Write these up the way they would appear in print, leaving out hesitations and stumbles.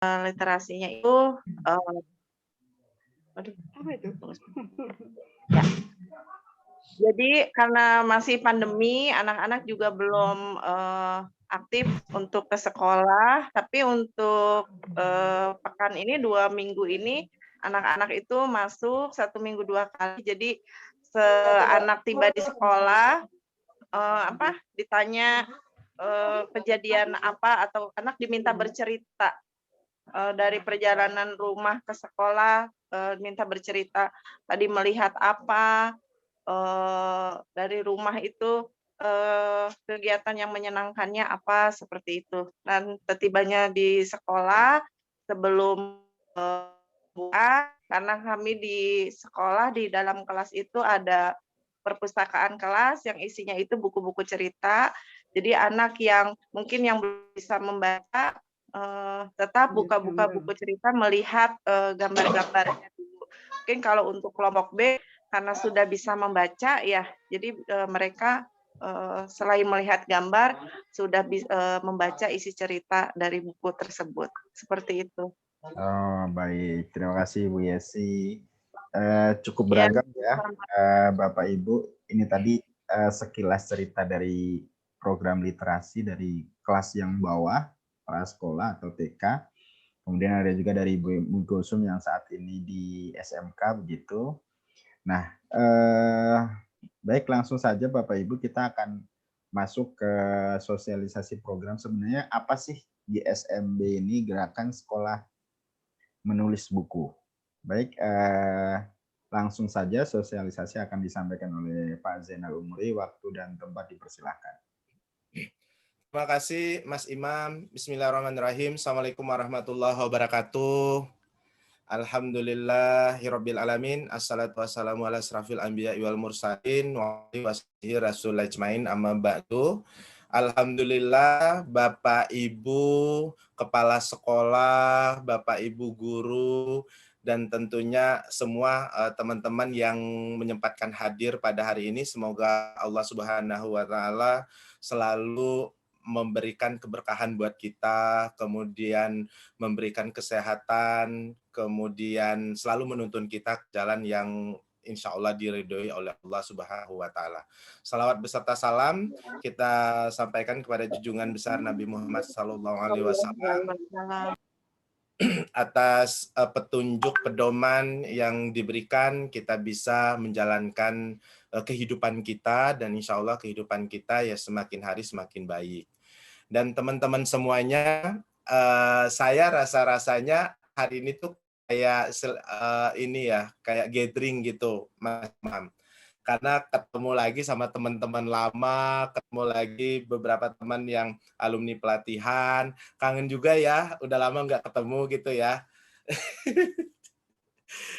literasinya itu, aduh, Apa itu? tunggu ya. Jadi karena masih pandemi, anak-anak juga belum, aktif untuk ke sekolah, tapi untuk, pekan ini, 2 minggu ini, anak-anak itu masuk 1 minggu 2 kali. Jadi, anak tiba di sekolah, ditanya, kejadian apa atau anak diminta bercerita, dari perjalanan rumah ke sekolah, minta bercerita, tadi melihat apa, dari rumah itu, kegiatan yang menyenangkannya apa, seperti itu. Dan setibanya di sekolah, sebelum, buka, karena kami di sekolah, di dalam kelas itu ada perpustakaan kelas yang isinya itu buku-buku cerita. Jadi anak yang mungkin yang belum bisa membaca, tetap Lihat buka-buka gambar. buku cerita, melihat, gambar-gambarnya dulu. Mungkin kalau untuk kelompok B, karena sudah bisa membaca ya, jadi, mereka, selain melihat gambar, sudah membaca isi cerita dari buku tersebut, seperti itu. Oh, baik. Terima kasih Bu Yesi. Cukup Ya, beragam ya, Bapak Ibu. Ini tadi sekilas cerita dari program literasi dari kelas yang bawah, prasekolah atau TK. Kemudian ada juga dari Ibu Gulsum yang saat ini di SMK begitu. Nah, baik, langsung saja Bapak Ibu, kita akan masuk ke sosialisasi program. Sebenarnya apa sih GSMB ini, Gerakan Sekolah Menulis Buku? Baik, langsung saja sosialisasi akan disampaikan oleh Pak Zainal Umri. Waktu dan tempat dipersilahkan. Terima kasih Mas Imam. Bismillahirrahmanirrahim. Assalamualaikum warahmatullahi wabarakatuh. Alhamdulillahirabbil alamin. Assalatu wassalamu ala asrafil anbiya wal mursalin wa alihi rasul ajmain, amma ba'du. Alhamdulillah, Bapak Ibu kepala sekolah, Bapak Ibu guru, dan tentunya semua teman-teman yang menyempatkan hadir pada hari ini, semoga Allah Subhanahu wa taala selalu memberikan keberkahan buat kita, kemudian memberikan kesehatan, kemudian selalu menuntun kita ke jalan yang insya Allah diridhoi oleh Allah Subhanahu wa taala. Salawat beserta salam kita sampaikan kepada junjungan besar Nabi Muhammad SAW atas petunjuk pedoman yang diberikan, kita bisa menjalankan kehidupan kita, dan insya Allah kehidupan kita ya semakin hari semakin baik. Dan teman-teman semuanya, saya rasa-rasanya hari ini tuh kayak ini ya, kayak gathering gitu, Mas Mam. Karena ketemu lagi sama teman-teman lama, ketemu lagi beberapa teman yang alumni pelatihan, kangen juga ya, udah lama nggak ketemu gitu ya.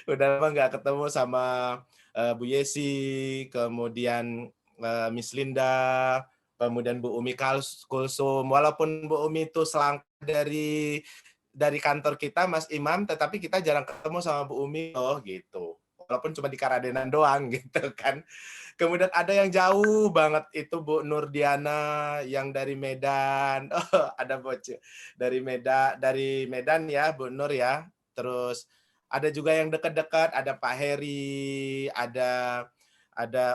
Udah lama nggak ketemu sama Bu Yesi, kemudian Miss Linda, kemudian Bu Umi Kulsum. Walaupun Bu Umi itu selangkah dari kantor kita, Mas Imam, tetapi kita jarang ketemu sama Bu Umi loh gitu. Walaupun cuma di Karadenan doang gitu kan. Kemudian ada yang jauh banget, itu Bu Nurdiana yang dari Medan. Oh, ada bocil dari Medan ya, Bu Nur ya. Terus ada juga yang dekat-dekat, ada Pak Heri, ada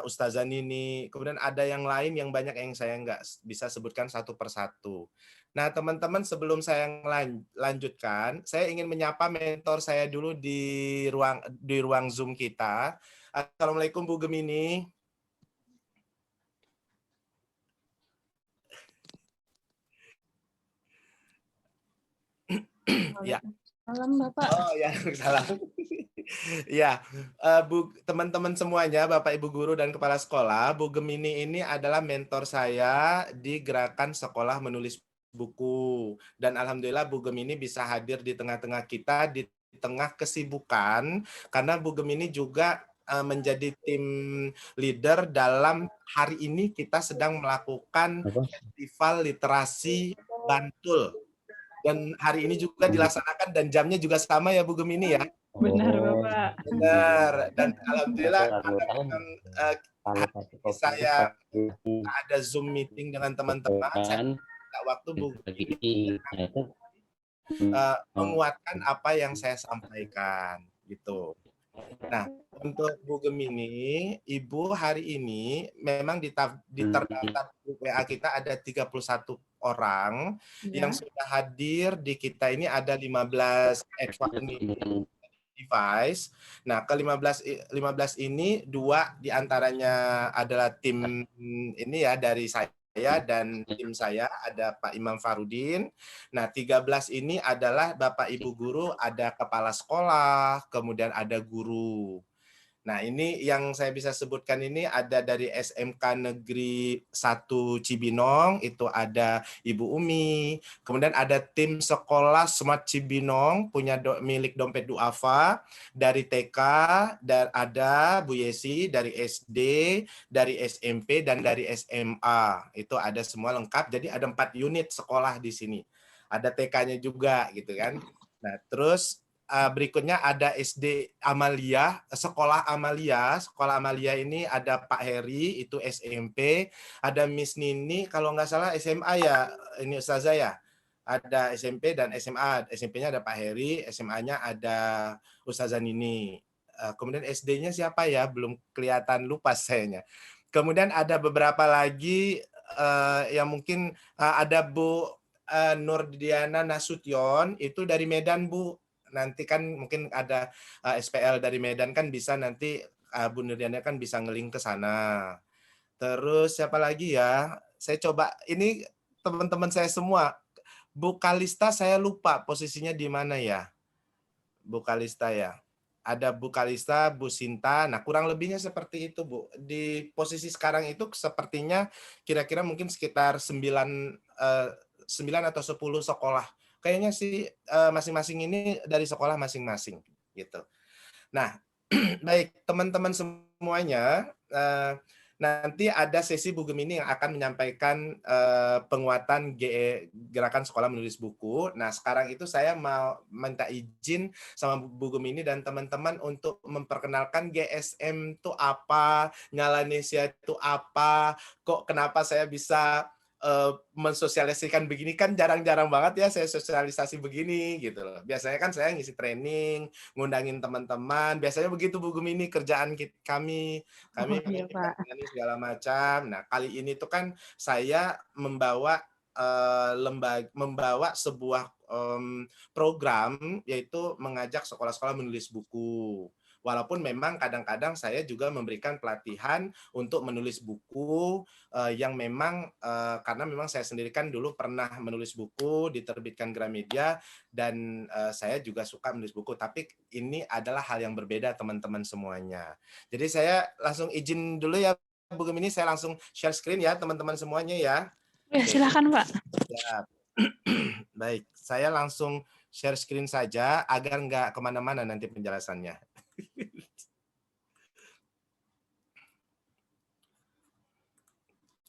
Ustazah Nini, kemudian ada yang lain yang banyak yang saya nggak bisa sebutkan satu persatu. Nah, teman-teman, sebelum saya lanjutkan, saya ingin menyapa mentor saya dulu di ruang Zoom kita. Assalamualaikum Bu Gemini. Ya. Salam Bapak. Oh ya, salam. Ya, teman-teman semuanya, Bapak Ibu guru dan kepala sekolah, Bu Gemini ini adalah mentor saya di Gerakan Sekolah Menulis Buku. Dan alhamdulillah Bu Gemini bisa hadir di tengah-tengah kita di tengah kesibukan, karena Bu Gemini juga menjadi tim leader dalam hari ini kita sedang melakukan festival literasi Bantul. Dan hari ini juga dilaksanakan dan jamnya juga sama ya Bu Gemini ya. Benar Bapak. Benar. Dan alhamdulillah karena memang saya ada Zoom meeting dengan teman-teman, saya minta waktu Bu Gemini menguatkan apa yang saya sampaikan gitu. Nah, untuk Bu Gemini, Ibu hari ini memang terdaftar di WA kita ada 31 orang yang Ya. sudah hadir di kita ini ada 15 device. Nah, ke-15 ini 2 diantaranya adalah tim ini ya dari saya dan tim saya ada Pak Imam Farudin. Nah, 13 ini adalah Bapak Ibu guru, ada kepala sekolah, kemudian ada guru. Nah, ini yang saya bisa sebutkan ini ada dari SMK Negeri 1 Cibinong, itu ada Ibu Umi. Kemudian ada tim sekolah Smart Cibinong, punya milik Dompet Duafa. Dari TK, dan ada Bu Yesi dari SD, dari SMP, dan dari SMA. Itu ada semua lengkap, jadi ada 4 unit sekolah di sini. Ada TK-nya juga, gitu kan. Nah, terus berikutnya ada SD Amalia, Sekolah Amalia. Sekolah Amalia ini ada Pak Heri, itu SMP. Ada Miss Nini, kalau nggak salah SMA ya, ini Ustazah ya. Ada SMP dan SMA. SMP-nya ada Pak Heri, SMA-nya ada Ustazah Nini. Kemudian SD-nya siapa ya? Belum kelihatan, lupa sayanya. Kemudian ada beberapa lagi yang mungkin ada Bu Nurdiana Nasution, itu dari Medan, Bu. Nanti kan mungkin ada SPL dari Medan kan bisa nanti Bu Nurdiana kan bisa ngeling ke sana. Terus siapa lagi ya? Saya coba ini teman-teman saya semua. Bu Kalista saya lupa posisinya di mana ya. Bu Kalista ya. Ada Bu Kalista, Bu Sinta. Nah, kurang lebihnya seperti itu, Bu. Di posisi sekarang itu sepertinya kira-kira mungkin sekitar 9 atau 10 sekolah. Kayaknya sih masing-masing ini dari sekolah masing-masing gitu. Nah, baik teman-teman semuanya, nanti ada sesi Bu Gemini yang akan menyampaikan penguatan gerakan sekolah menulis buku. Nah, sekarang itu saya mau minta izin sama Bu Gemini dan teman-teman untuk memperkenalkan GSM itu apa, Ngalanesia itu apa, kok kenapa saya bisa mensosialisasikan begini, kan jarang-jarang banget ya saya sosialisasi begini gitu loh. Biasanya kan saya ngisi training, ngundangin teman-teman, biasanya begitu Bu Gemini kerjaan kami Iya, Pak. segala macam. Nah, kali ini tuh kan saya membawa membawa sebuah program, yaitu mengajak sekolah-sekolah menulis buku. Walaupun memang kadang-kadang saya juga memberikan pelatihan untuk menulis buku yang memang karena memang saya sendiri kan dulu pernah menulis buku, diterbitkan Gramedia, dan saya juga suka menulis buku. Tapi ini adalah hal yang berbeda teman-teman semuanya. Jadi saya langsung izin dulu ya Bu Gemini, saya langsung share screen ya teman-teman semuanya ya. Ya, silakan, Pak. Ya. Baik, saya langsung share screen saja agar nggak kemana-mana nanti penjelasannya.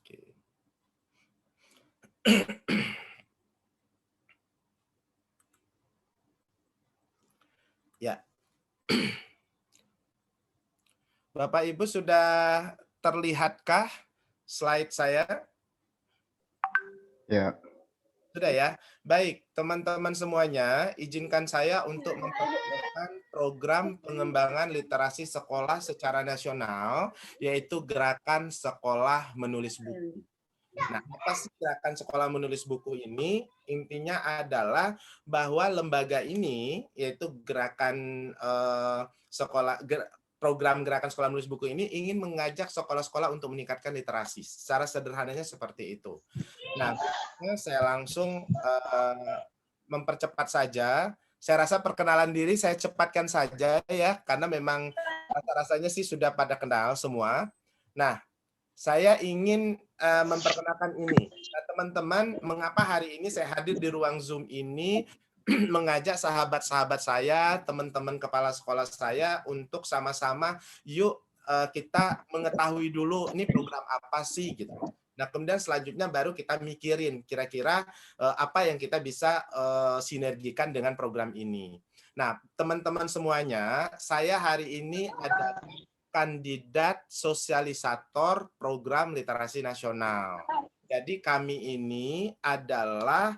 Oke. Ya. Bapak Ibu sudah terlihatkah slide saya? Ya. Sudah ya. Baik, teman-teman semuanya, izinkan saya untuk memperkenalkan program pengembangan literasi sekolah secara nasional, yaitu Gerakan Sekolah Menulis Buku. Nah, apa sih Gerakan Sekolah Menulis Buku ini? Intinya adalah bahwa lembaga ini, yaitu program Gerakan Sekolah Menulis Buku ini ingin mengajak sekolah-sekolah untuk meningkatkan literasi. Secara sederhananya seperti itu. Nah, saya langsung mempercepat saja. Saya rasa perkenalan diri saya cepatkan saja ya, karena memang rasa-rasanya sih sudah pada kenal semua. Nah, saya ingin memperkenalkan ini. Nah, teman-teman, mengapa hari ini saya hadir di ruang Zoom ini mengajak sahabat-sahabat saya, teman-teman kepala sekolah saya untuk sama-sama yuk kita mengetahui dulu ini program apa sih gitu. Nah, kemudian selanjutnya baru kita mikirin kira-kira apa yang kita bisa sinergikan dengan program ini. Nah, teman-teman semuanya, saya hari ini ada kandidat sosialisator program literasi nasional. Jadi kami ini adalah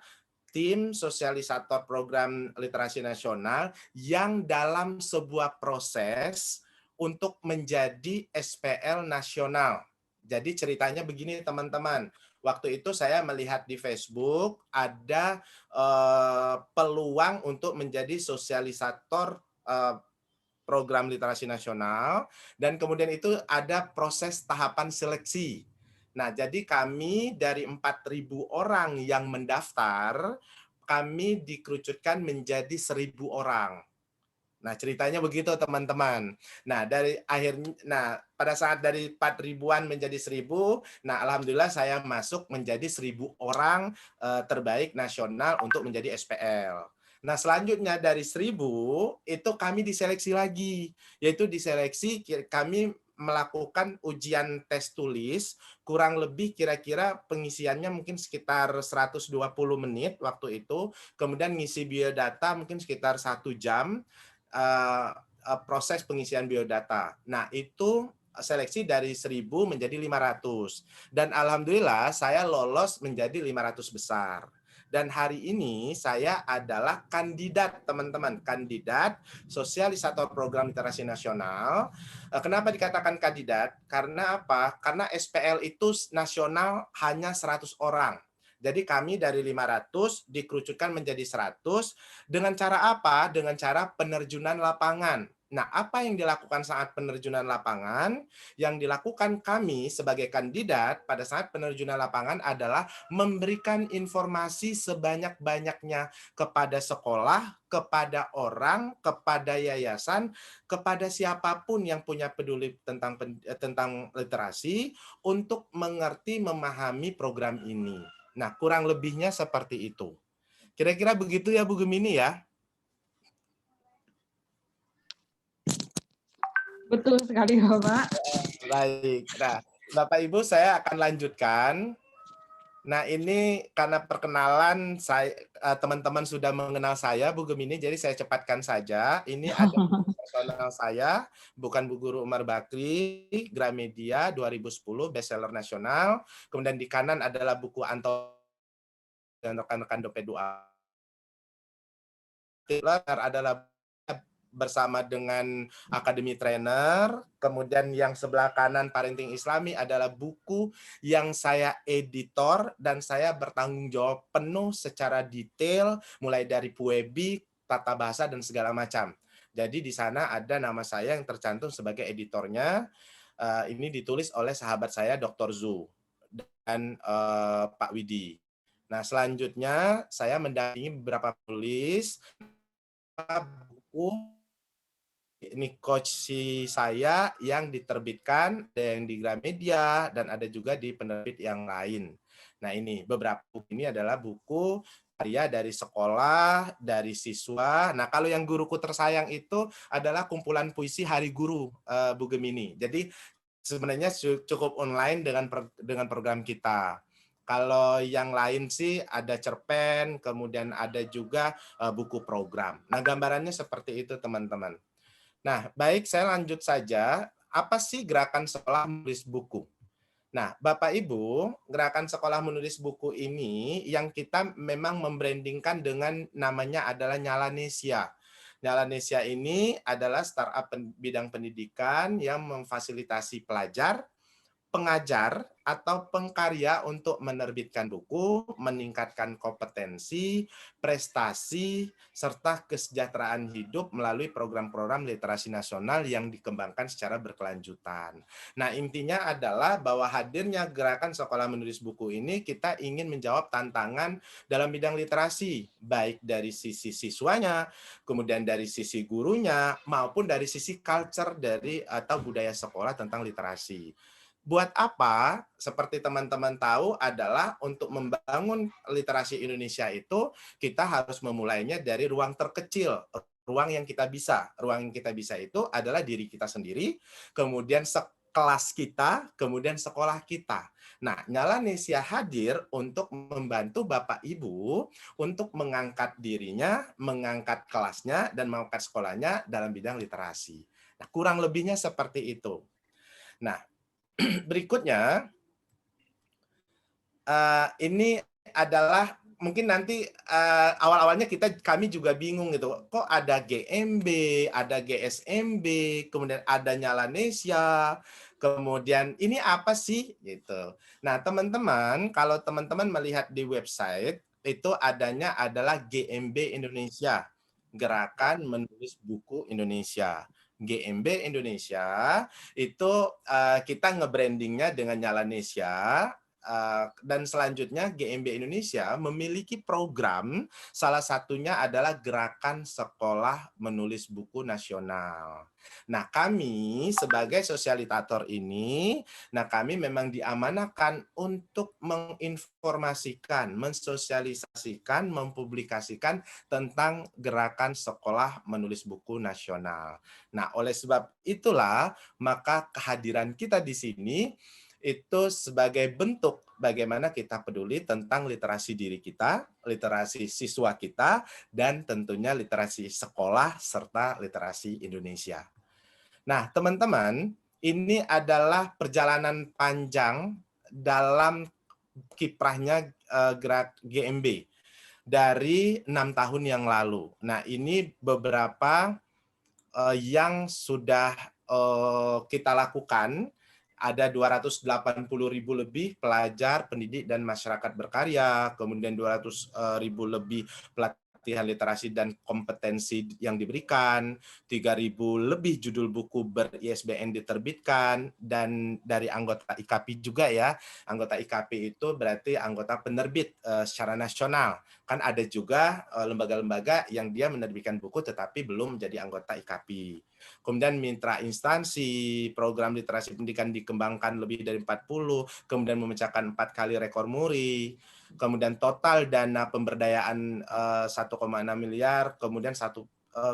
tim sosialisator program literasi nasional yang dalam sebuah proses untuk menjadi SPL nasional. Jadi ceritanya begini teman-teman, waktu itu saya melihat di Facebook ada peluang untuk menjadi sosialisator program literasi nasional, dan kemudian itu ada proses tahapan seleksi. Nah, jadi kami dari 4.000 orang yang mendaftar, kami dikerucutkan menjadi 1.000 orang. Nah, ceritanya begitu teman-teman. Nah, pada saat dari 4.000-an menjadi 1.000, nah alhamdulillah saya masuk menjadi 1.000 orang terbaik nasional untuk menjadi SPL. Nah, selanjutnya dari 1.000 itu kami diseleksi lagi, yaitu diseleksi kami melakukan ujian tes tulis, kurang lebih kira-kira pengisiannya mungkin sekitar 120 menit waktu itu, kemudian ngisi biodata mungkin sekitar 1 jam, proses pengisian biodata. Nah, itu seleksi dari 1.000 menjadi 500. Dan alhamdulillah saya lolos menjadi 500 besar. Dan hari ini saya adalah kandidat, teman-teman, kandidat sosialisator program literasi nasional. Kenapa dikatakan kandidat? Karena apa? Karena SPL itu nasional hanya 100 orang. Jadi kami dari 500 dikerucutkan menjadi 100 dengan cara apa? Dengan cara penerjunan lapangan. Nah, apa yang dilakukan saat penerjunan lapangan? Yang dilakukan kami sebagai kandidat pada saat penerjunan lapangan adalah memberikan informasi sebanyak-banyaknya kepada sekolah, kepada orang, kepada yayasan, kepada siapapun yang punya peduli tentang literasi untuk mengerti, memahami program ini. Nah, kurang lebihnya seperti itu. Kira-kira begitu ya Bu Gemini ya? Betul sekali Bapak. Baik. Nah, Bapak Ibu saya akan lanjutkan. Nah, ini karena perkenalan saya, teman-teman sudah mengenal saya Bu Gemini, jadi saya cepatkan saja. Ini ada personal saya, bukan Bu Guru Umar Bakri, Gramedia 2010 bestseller nasional. Kemudian di kanan adalah buku Anto dan rekan-rekan dompet doa. Adalah bersama dengan Akademi Trainer, kemudian yang sebelah kanan Parenting Islami adalah buku yang saya editor dan saya bertanggung jawab penuh secara detail mulai dari puebi, tata bahasa dan segala macam. Jadi di sana ada nama saya yang tercantum sebagai editornya. Ini ditulis oleh sahabat saya Dr. Zu dan Pak Widi. Nah, selanjutnya saya mendampingi beberapa penulis buku. Ini coach saya yang diterbitkan, ada yang di Gramedia, dan ada juga di penerbit yang lain. Nah, ini beberapa buku ini adalah buku karya dari sekolah, dari siswa. Nah, kalau yang guruku tersayang itu adalah kumpulan puisi Hari Guru, Bu Gemini. Jadi, sebenarnya cukup online dengan program kita. Kalau yang lain sih ada cerpen, kemudian ada juga buku program. Nah, gambarannya seperti itu, teman-teman. Nah, baik, saya lanjut saja. Apa sih gerakan sekolah menulis buku? Nah, Bapak Ibu, gerakan sekolah menulis buku ini yang kita memang membrandingkan dengan namanya adalah Nyalanesia. Nyalanesia ini adalah startup bidang pendidikan yang memfasilitasi pelajar, pengajar, atau pengkarya untuk menerbitkan buku, meningkatkan kompetensi, prestasi, serta kesejahteraan hidup melalui program-program literasi nasional yang dikembangkan secara berkelanjutan. Nah, intinya adalah bahwa hadirnya gerakan sekolah menulis buku ini, kita ingin menjawab tantangan dalam bidang literasi, baik dari sisi siswanya, kemudian dari sisi gurunya, maupun dari sisi culture dari atau budaya sekolah tentang literasi. Buat apa? Seperti teman-teman tahu adalah untuk membangun literasi Indonesia itu kita harus memulainya dari ruang terkecil, ruang yang kita bisa. Ruang yang kita bisa itu adalah diri kita sendiri, kemudian kelas kita, kemudian sekolah kita. Nah, Nyalanesia hadir untuk membantu Bapak Ibu untuk mengangkat dirinya, mengangkat kelasnya, dan mengangkat sekolahnya dalam bidang literasi. Nah, kurang lebihnya seperti itu. Nah, berikutnya, ini adalah mungkin nanti awal-awalnya kami juga bingung gitu. Kok ada GMB, ada GSMB, kemudian ada Nyalanesia, kemudian ini apa sih gitu. Nah, teman-teman, kalau teman-teman melihat di website itu adanya adalah GMB Indonesia, Gerakan Menulis Buku Indonesia. GMB Indonesia itu kita nge-brandingnya dengan Nyalanesia. Dan selanjutnya GMB Indonesia memiliki program, salah satunya adalah Gerakan Sekolah Menulis Buku Nasional. Nah, kami sebagai sosialitator ini, kami memang diamanahkan untuk menginformasikan, mensosialisasikan, mempublikasikan tentang Gerakan Sekolah Menulis Buku Nasional. Nah, oleh sebab itulah, maka kehadiran kita di sini itu sebagai bentuk bagaimana kita peduli tentang literasi diri kita, literasi siswa kita, dan tentunya literasi sekolah serta literasi Indonesia. Nah, teman-teman, ini adalah perjalanan panjang dalam kiprahnya gerak GMB dari 6 tahun yang lalu. Nah, ini beberapa yang sudah kita lakukan. Ada 280.000 lebih pelajar, pendidik, dan masyarakat berkarya, kemudian 200.000 lebih pelatihan literasi dan kompetensi yang diberikan, 3.000 lebih judul buku ber-ISBN diterbitkan, dan dari anggota IKP juga ya. Anggota IKP itu berarti anggota penerbit secara nasional. Kan ada juga lembaga-lembaga yang dia menerbitkan buku tetapi belum menjadi anggota IKP. Kemudian mitra instansi, program literasi pendidikan dikembangkan lebih dari 40, kemudian memecahkan 4 kali rekor muri, kemudian total dana pemberdayaan 1,6 miliar, kemudian satu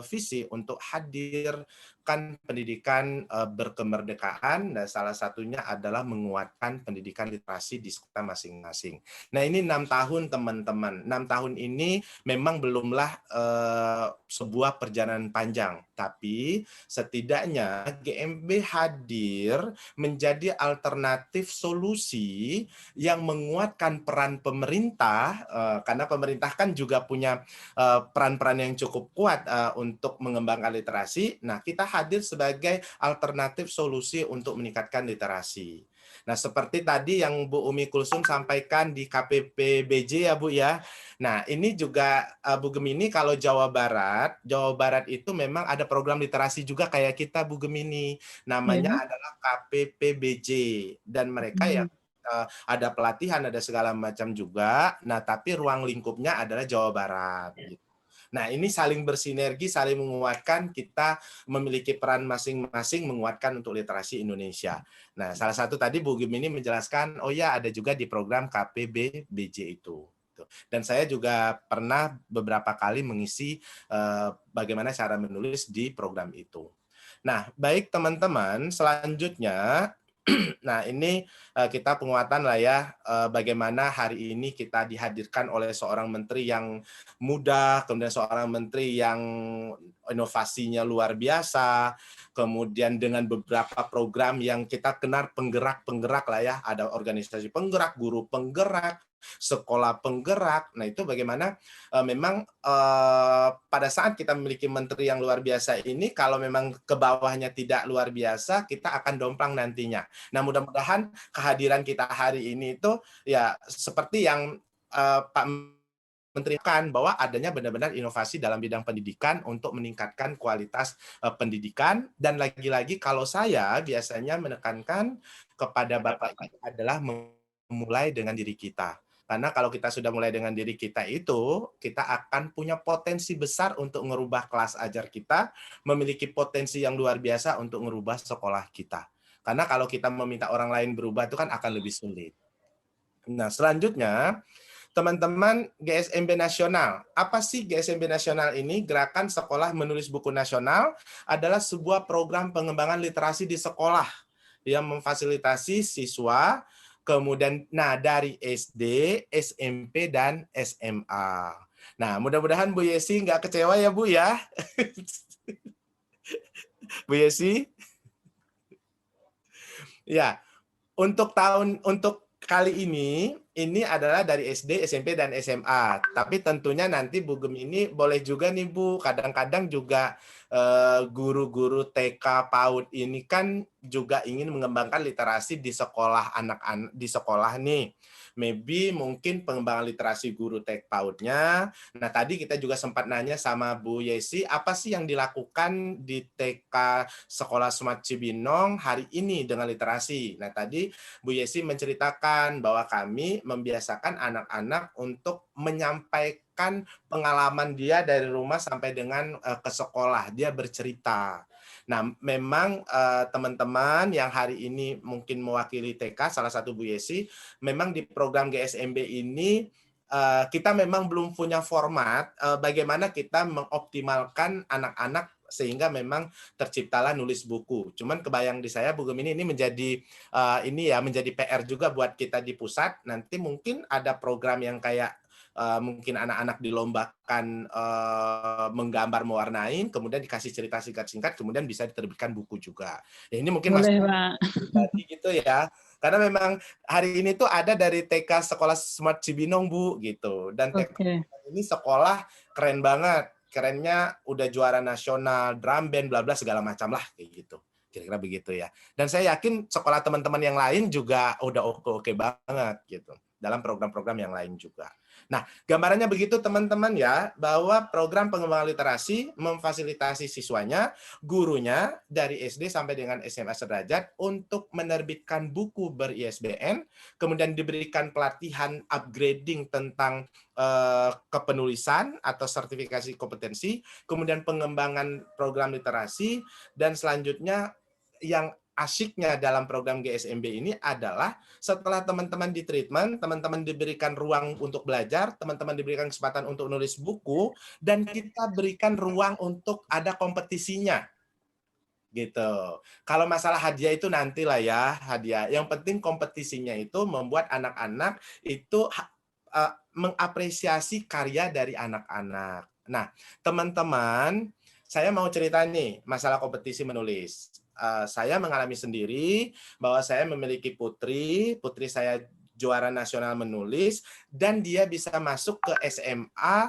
visi untuk hadirkan pendidikan berkemerdekaan, dan salah satunya adalah menguatkan pendidikan literasi di sekolah masing-masing. Nah, ini 6 tahun teman-teman. 6 tahun ini memang belumlah sebuah perjalanan panjang, tapi setidaknya GMB hadir menjadi alternatif solusi yang menguatkan peran pemerintah, karena pemerintah kan juga punya peran-peran yang cukup kuat untuk mengembangkan literasi. Nah, kita hadir sebagai alternatif solusi untuk meningkatkan literasi. Nah, seperti tadi yang Bu Umi Kulsum sampaikan di KPPBJ ya Bu ya. Nah, ini juga Bu Gemini, kalau Jawa Barat itu memang ada program literasi juga kayak kita Bu Gemini. Namanya adalah KPPBJ, dan mereka yang ada pelatihan, ada segala macam juga. Nah, tapi ruang lingkupnya adalah Jawa Barat. Nah, ini saling bersinergi, saling menguatkan, kita memiliki peran masing-masing menguatkan untuk literasi Indonesia. Nah, salah satu tadi Bu Gemini menjelaskan, oh ya ada juga di program KPBBJ itu. Dan saya juga pernah beberapa kali mengisi bagaimana cara menulis di program itu. Nah, baik teman-teman, selanjutnya nah, ini kita penguatan lah ya, bagaimana hari ini kita dihadirkan oleh seorang menteri yang muda, kemudian seorang menteri yang inovasinya luar biasa, kemudian dengan beberapa program yang kita kenal penggerak-penggerak lah ya, ada organisasi penggerak, guru penggerak, sekolah penggerak. Nah, itu bagaimana memang pada saat kita memiliki menteri yang luar biasa ini, kalau memang ke bawahnya tidak luar biasa, kita akan domplang nantinya. Nah, mudah-mudahan kehadiran kita hari ini itu ya seperti yang Pak Menteri kan, bahwa adanya benar-benar inovasi dalam bidang pendidikan untuk meningkatkan kualitas pendidikan. Dan lagi-lagi kalau saya biasanya menekankan kepada Bapak ini adalah memulai dengan diri kita. Karena kalau kita sudah mulai dengan diri kita itu, kita akan punya potensi besar untuk merubah kelas ajar kita, memiliki potensi yang luar biasa untuk merubah sekolah kita. Karena kalau kita meminta orang lain berubah itu kan akan lebih sulit. Nah, selanjutnya, teman-teman, GSMB Nasional. Apa sih GSMB Nasional ini? Gerakan Sekolah Menulis Buku Nasional adalah sebuah program pengembangan literasi di sekolah yang memfasilitasi siswa, kemudian dari SD, SMP, dan SMA. Nah, mudah-mudahan Bu Yesi nggak kecewa ya Bu ya. Bu Yesi? Ya, untuk kali ini ini adalah dari SD, SMP, dan SMA. Tapi tentunya nanti Bu Gem ini boleh juga nih Bu, kadang-kadang juga guru-guru TK PAUD ini kan juga ingin mengembangkan literasi di sekolah anak-anak di sekolah nih. Maybe mungkin pengembangan literasi guru TK PAUD-nya. Nah, tadi kita juga sempat nanya sama Bu Yesi, apa sih yang dilakukan di TK Sekolah Smart Cibinong hari ini dengan literasi? Nah, tadi Bu Yesi menceritakan bahwa kami membiasakan anak-anak untuk menyampaikan pengalaman dia dari rumah sampai dengan ke sekolah. Dia bercerita. Nah, memang teman-teman yang hari ini mungkin mewakili TK, salah satu Bu Yesi, memang di program GSMB ini kita memang belum punya format bagaimana kita mengoptimalkan anak-anak sehingga memang terciptalah nulis buku. Cuman kebayang di saya Bu Gem ini menjadi menjadi PR juga buat kita di pusat. Nanti mungkin ada program yang kayak mungkin anak-anak dilombakan menggambar mewarnain, kemudian dikasih cerita singkat-singkat, kemudian bisa diterbitkan buku juga. Ya, ini mungkin Boleh, masuk Pak. pribadi gitu ya. Karena memang hari ini tuh ada dari TK Sekolah Smart Cibinong Bu gitu. Dan TK Oke. ini sekolah keren banget. Kerennya udah juara nasional, drum band, bla bla segala macam lah kayak gitu. Kira-kira begitu ya. Dan saya yakin sekolah teman-teman yang lain juga udah oke banget gitu. Dalam program-program yang lain juga. Nah, gambarannya begitu teman-teman ya, bahwa program pengembangan literasi memfasilitasi siswanya, gurunya dari SD sampai dengan SMA sederajat untuk menerbitkan buku ber-ISBN, kemudian diberikan pelatihan upgrading tentang kepenulisan atau sertifikasi kompetensi, kemudian pengembangan program literasi, dan selanjutnya yang asyiknya dalam program GSMB ini adalah setelah teman-teman di treatment, teman-teman diberikan ruang untuk belajar, teman-teman diberikan kesempatan untuk nulis buku, dan kita berikan ruang untuk ada kompetisinya. Gitu. Kalau masalah hadiah itu nantilah ya, hadiah. Yang penting kompetisinya itu membuat anak-anak itu mengapresiasi karya dari anak-anak. Nah, teman-teman, saya mau cerita nih masalah kompetisi menulis. Saya mengalami sendiri bahwa saya memiliki putri saya juara nasional menulis, dan dia bisa masuk ke SMA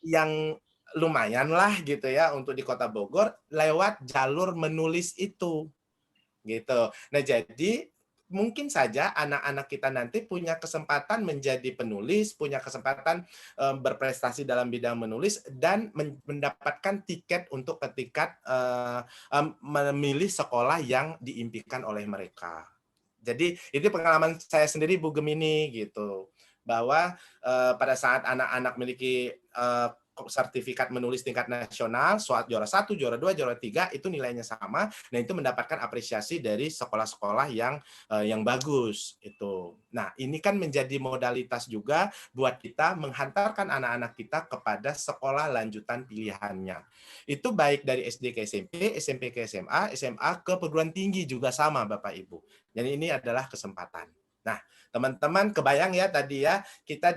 yang lumayan lah gitu ya untuk di Kota Bogor lewat jalur menulis itu gitu. Nah, jadi mungkin saja anak-anak kita nanti punya kesempatan menjadi penulis, punya kesempatan berprestasi dalam bidang menulis, dan mendapatkan tiket untuk ketika memilih sekolah yang diimpikan oleh mereka. Jadi itu pengalaman saya sendiri Bu Gemini gitu, bahwa pada saat anak-anak memiliki sertifikat menulis tingkat nasional, juara 1, juara 2, juara 3, itu nilainya sama, dan itu mendapatkan apresiasi dari sekolah-sekolah yang bagus itu. Nah, ini kan menjadi modalitas juga buat kita menghantarkan anak-anak kita kepada sekolah lanjutan pilihannya. Itu baik dari SD ke SMP, SMP ke SMA, SMA ke perguruan tinggi juga sama Bapak Ibu. Jadi ini adalah kesempatan. Nah, teman-teman kebayang ya tadi ya, kita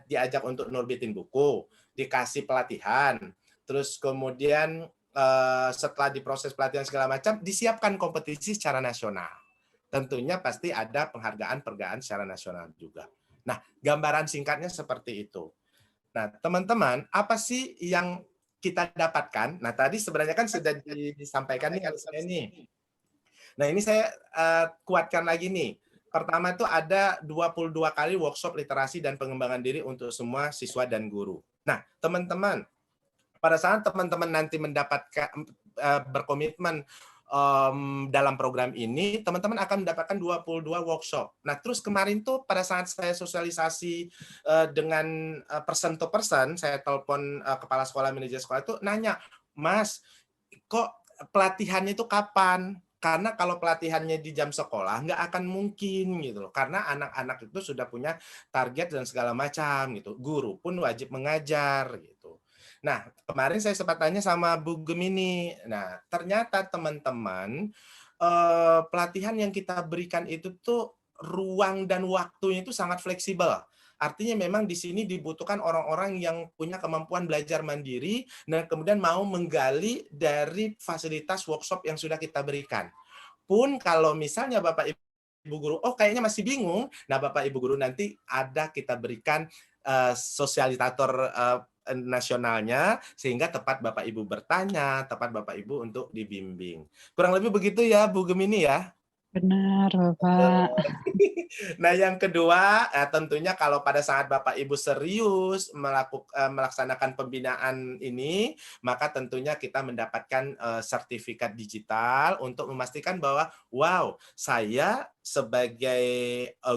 diajak untuk nerbitin buku, dikasih pelatihan, terus kemudian setelah diproses pelatihan segala macam, disiapkan kompetisi secara nasional. Tentunya pasti ada penghargaan secara nasional juga. Nah, gambaran singkatnya seperti itu. Nah, teman-teman, apa sih yang kita dapatkan? Nah, tadi sebenarnya kan sudah disampaikan nih saya nih. Nah, ini saya kuatkan lagi nih. Pertama itu ada 22 kali workshop literasi dan pengembangan diri untuk semua siswa dan guru. Nah, teman-teman, pada saat teman-teman nanti mendapatkan berkomitmen dalam program ini, teman-teman akan mendapatkan 22 workshop. Nah, terus kemarin tuh pada saat saya sosialisasi dengan person to person, saya telepon kepala sekolah, manajer sekolah itu nanya, "Mas, kok pelatihannya itu kapan?" Karena kalau pelatihannya di jam sekolah nggak akan mungkin gitu loh. Karena anak-anak itu sudah punya target dan segala macam gitu. Guru pun wajib mengajar gitu. Nah, kemarin saya sempat tanya sama Bu Gemini. Nah, ternyata teman-teman pelatihan yang kita berikan itu tuh ruang dan waktunya itu sangat fleksibel. Artinya memang di sini dibutuhkan orang-orang yang punya kemampuan belajar mandiri dan kemudian mau menggali dari fasilitas workshop yang sudah kita berikan. Pun kalau misalnya Bapak Ibu Ibu guru, oh kayaknya masih bingung. Nah, Bapak Ibu guru nanti kita berikan sosialisator nasionalnya sehingga tepat Bapak Ibu bertanya, tepat Bapak Ibu untuk dibimbing. Kurang lebih begitu ya, Bu Gemini ya. Benar, Bapak. Nah, yang kedua, tentunya kalau pada saat Bapak Ibu serius melaksanakan pembinaan ini, maka tentunya kita mendapatkan sertifikat digital untuk memastikan bahwa, wow, saya sebagai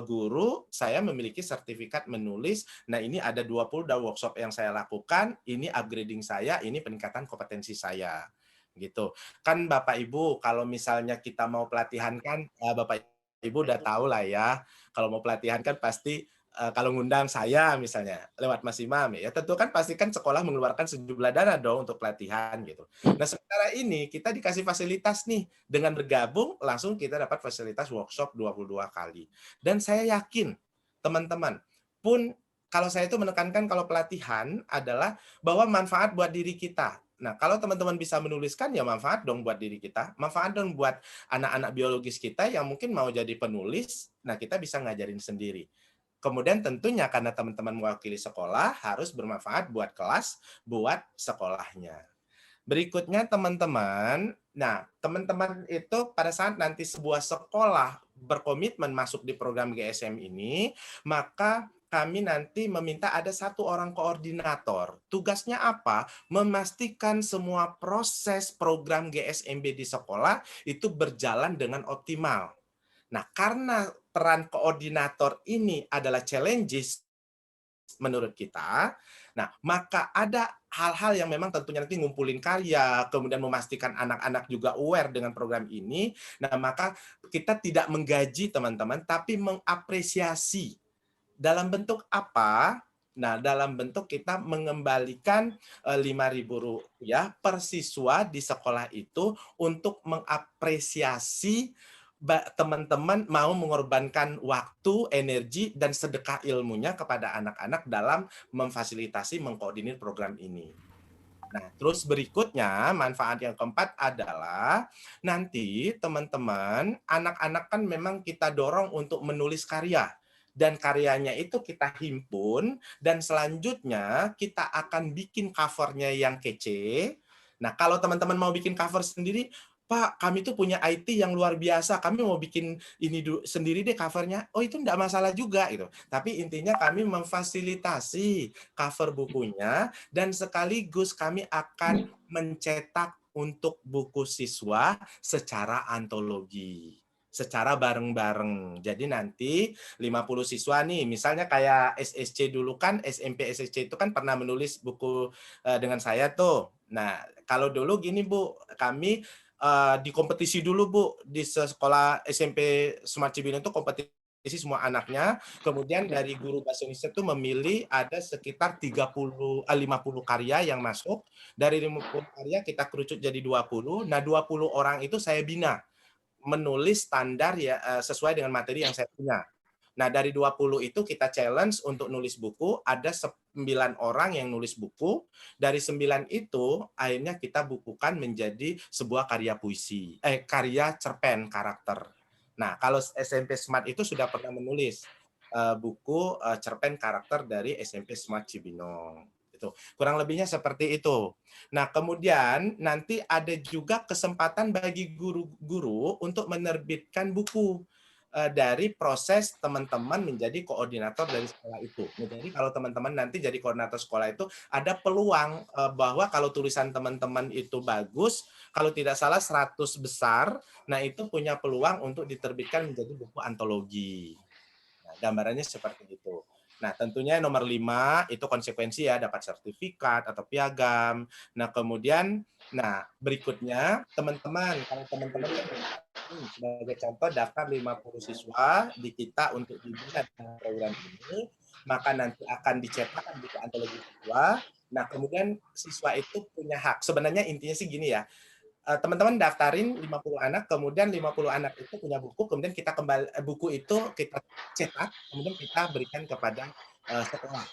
guru, saya memiliki sertifikat menulis. Nah, ini ada 20 workshop yang saya lakukan, ini upgrading saya, ini peningkatan kompetensi saya. Gitu. Kan Bapak Ibu, kalau misalnya kita mau pelatihan kan, Bapak Ibu udah tahu lah ya, kalau mau pelatihan kan pasti kalau ngundang saya misalnya lewat Mas Imam ya tentu kan pasti kan sekolah mengeluarkan sejumlah dana dong untuk pelatihan gitu. Nah, sementara ini kita dikasih fasilitas nih dengan bergabung langsung kita dapat fasilitas workshop 22 kali. Dan saya yakin teman-teman pun kalau saya itu menekankan kalau pelatihan adalah bahwa manfaat buat diri kita. Nah, kalau teman-teman bisa menuliskan, ya manfaat dong buat diri kita. Manfaat dong buat anak-anak biologis kita yang mungkin mau jadi penulis, nah kita bisa ngajarin sendiri. Kemudian tentunya karena teman-teman mewakili sekolah, harus bermanfaat buat kelas, buat sekolahnya. Berikutnya teman-teman, nah teman-teman itu pada saat nanti sebuah sekolah berkomitmen masuk di program GSM ini, maka kami nanti meminta ada satu orang koordinator. Tugasnya apa? Memastikan semua proses program GSMB di sekolah itu berjalan dengan optimal. Nah, karena peran koordinator ini adalah challenges menurut kita, nah maka ada hal-hal yang memang tentunya nanti ngumpulin karya, kemudian memastikan anak-anak juga aware dengan program ini. Nah, maka kita tidak menggaji teman-teman, tapi mengapresiasi. Dalam bentuk apa? Nah, dalam bentuk kita mengembalikan Rp5.000 per siswa di sekolah itu untuk mengapresiasi teman-teman mau mengorbankan waktu, energi, dan sedekah ilmunya kepada anak-anak dalam memfasilitasi, mengkoordinir program ini. Nah, terus berikutnya, manfaat yang keempat adalah nanti teman-teman, anak-anak kan memang kita dorong untuk menulis karya. Dan karyanya itu kita himpun, dan selanjutnya kita akan bikin covernya yang kece. Nah, kalau teman-teman mau bikin cover sendiri, Pak, kami tuh punya IT yang luar biasa, kami mau bikin ini sendiri deh covernya. Oh, itu enggak masalah juga gitu. Tapi intinya kami memfasilitasi cover bukunya dan sekaligus kami akan mencetak untuk buku siswa secara antologi, secara bareng-bareng. Jadi nanti 50 siswa nih, misalnya kayak SSC dulu kan, SMP SSC itu kan pernah menulis buku dengan saya tuh. Nah, kalau dulu gini Bu, kami di kompetisi dulu Bu, di sekolah SMP Smart Cibinong itu kompetisi semua anaknya, kemudian dari guru bahasa Indonesia itu memilih ada sekitar 50 karya yang masuk, dari 50 karya kita kerucut jadi 20, nah 20 orang itu saya bina, menulis standar ya sesuai dengan materi yang saya punya. Nah, dari 20 itu kita challenge untuk nulis buku, ada 9 orang yang nulis buku, dari 9 itu akhirnya kita bukukan menjadi sebuah karya puisi, karya cerpen karakter. Nah, kalau SMP Smart itu sudah pernah menulis buku cerpen karakter dari SMP Smart Cibinong. Itu. Kurang lebihnya seperti itu. Nah, kemudian nanti ada juga kesempatan bagi guru-guru untuk menerbitkan buku dari proses teman-teman menjadi koordinator dari sekolah itu. Jadi kalau teman-teman nanti jadi koordinator sekolah itu ada peluang bahwa kalau tulisan teman-teman itu bagus, kalau tidak salah 100 besar, nah itu punya peluang untuk diterbitkan menjadi buku antologi. Nah, gambarannya seperti itu. Nah, tentunya nomor 5 itu konsekuensi ya, dapat sertifikat atau piagam. Nah, kemudian, nah berikutnya teman-teman, kalau teman-teman sebagai contoh daftar 50 siswa di kita untuk dibina dengan program ini, maka nanti akan dicetak buku antologi siswa. Nah, kemudian siswa itu punya hak. Sebenarnya intinya sih gini ya, teman-teman daftarin 50 anak, kemudian 50 anak itu punya buku, kemudian kita kembali buku itu kita cetak, kemudian kita berikan kepada sekolah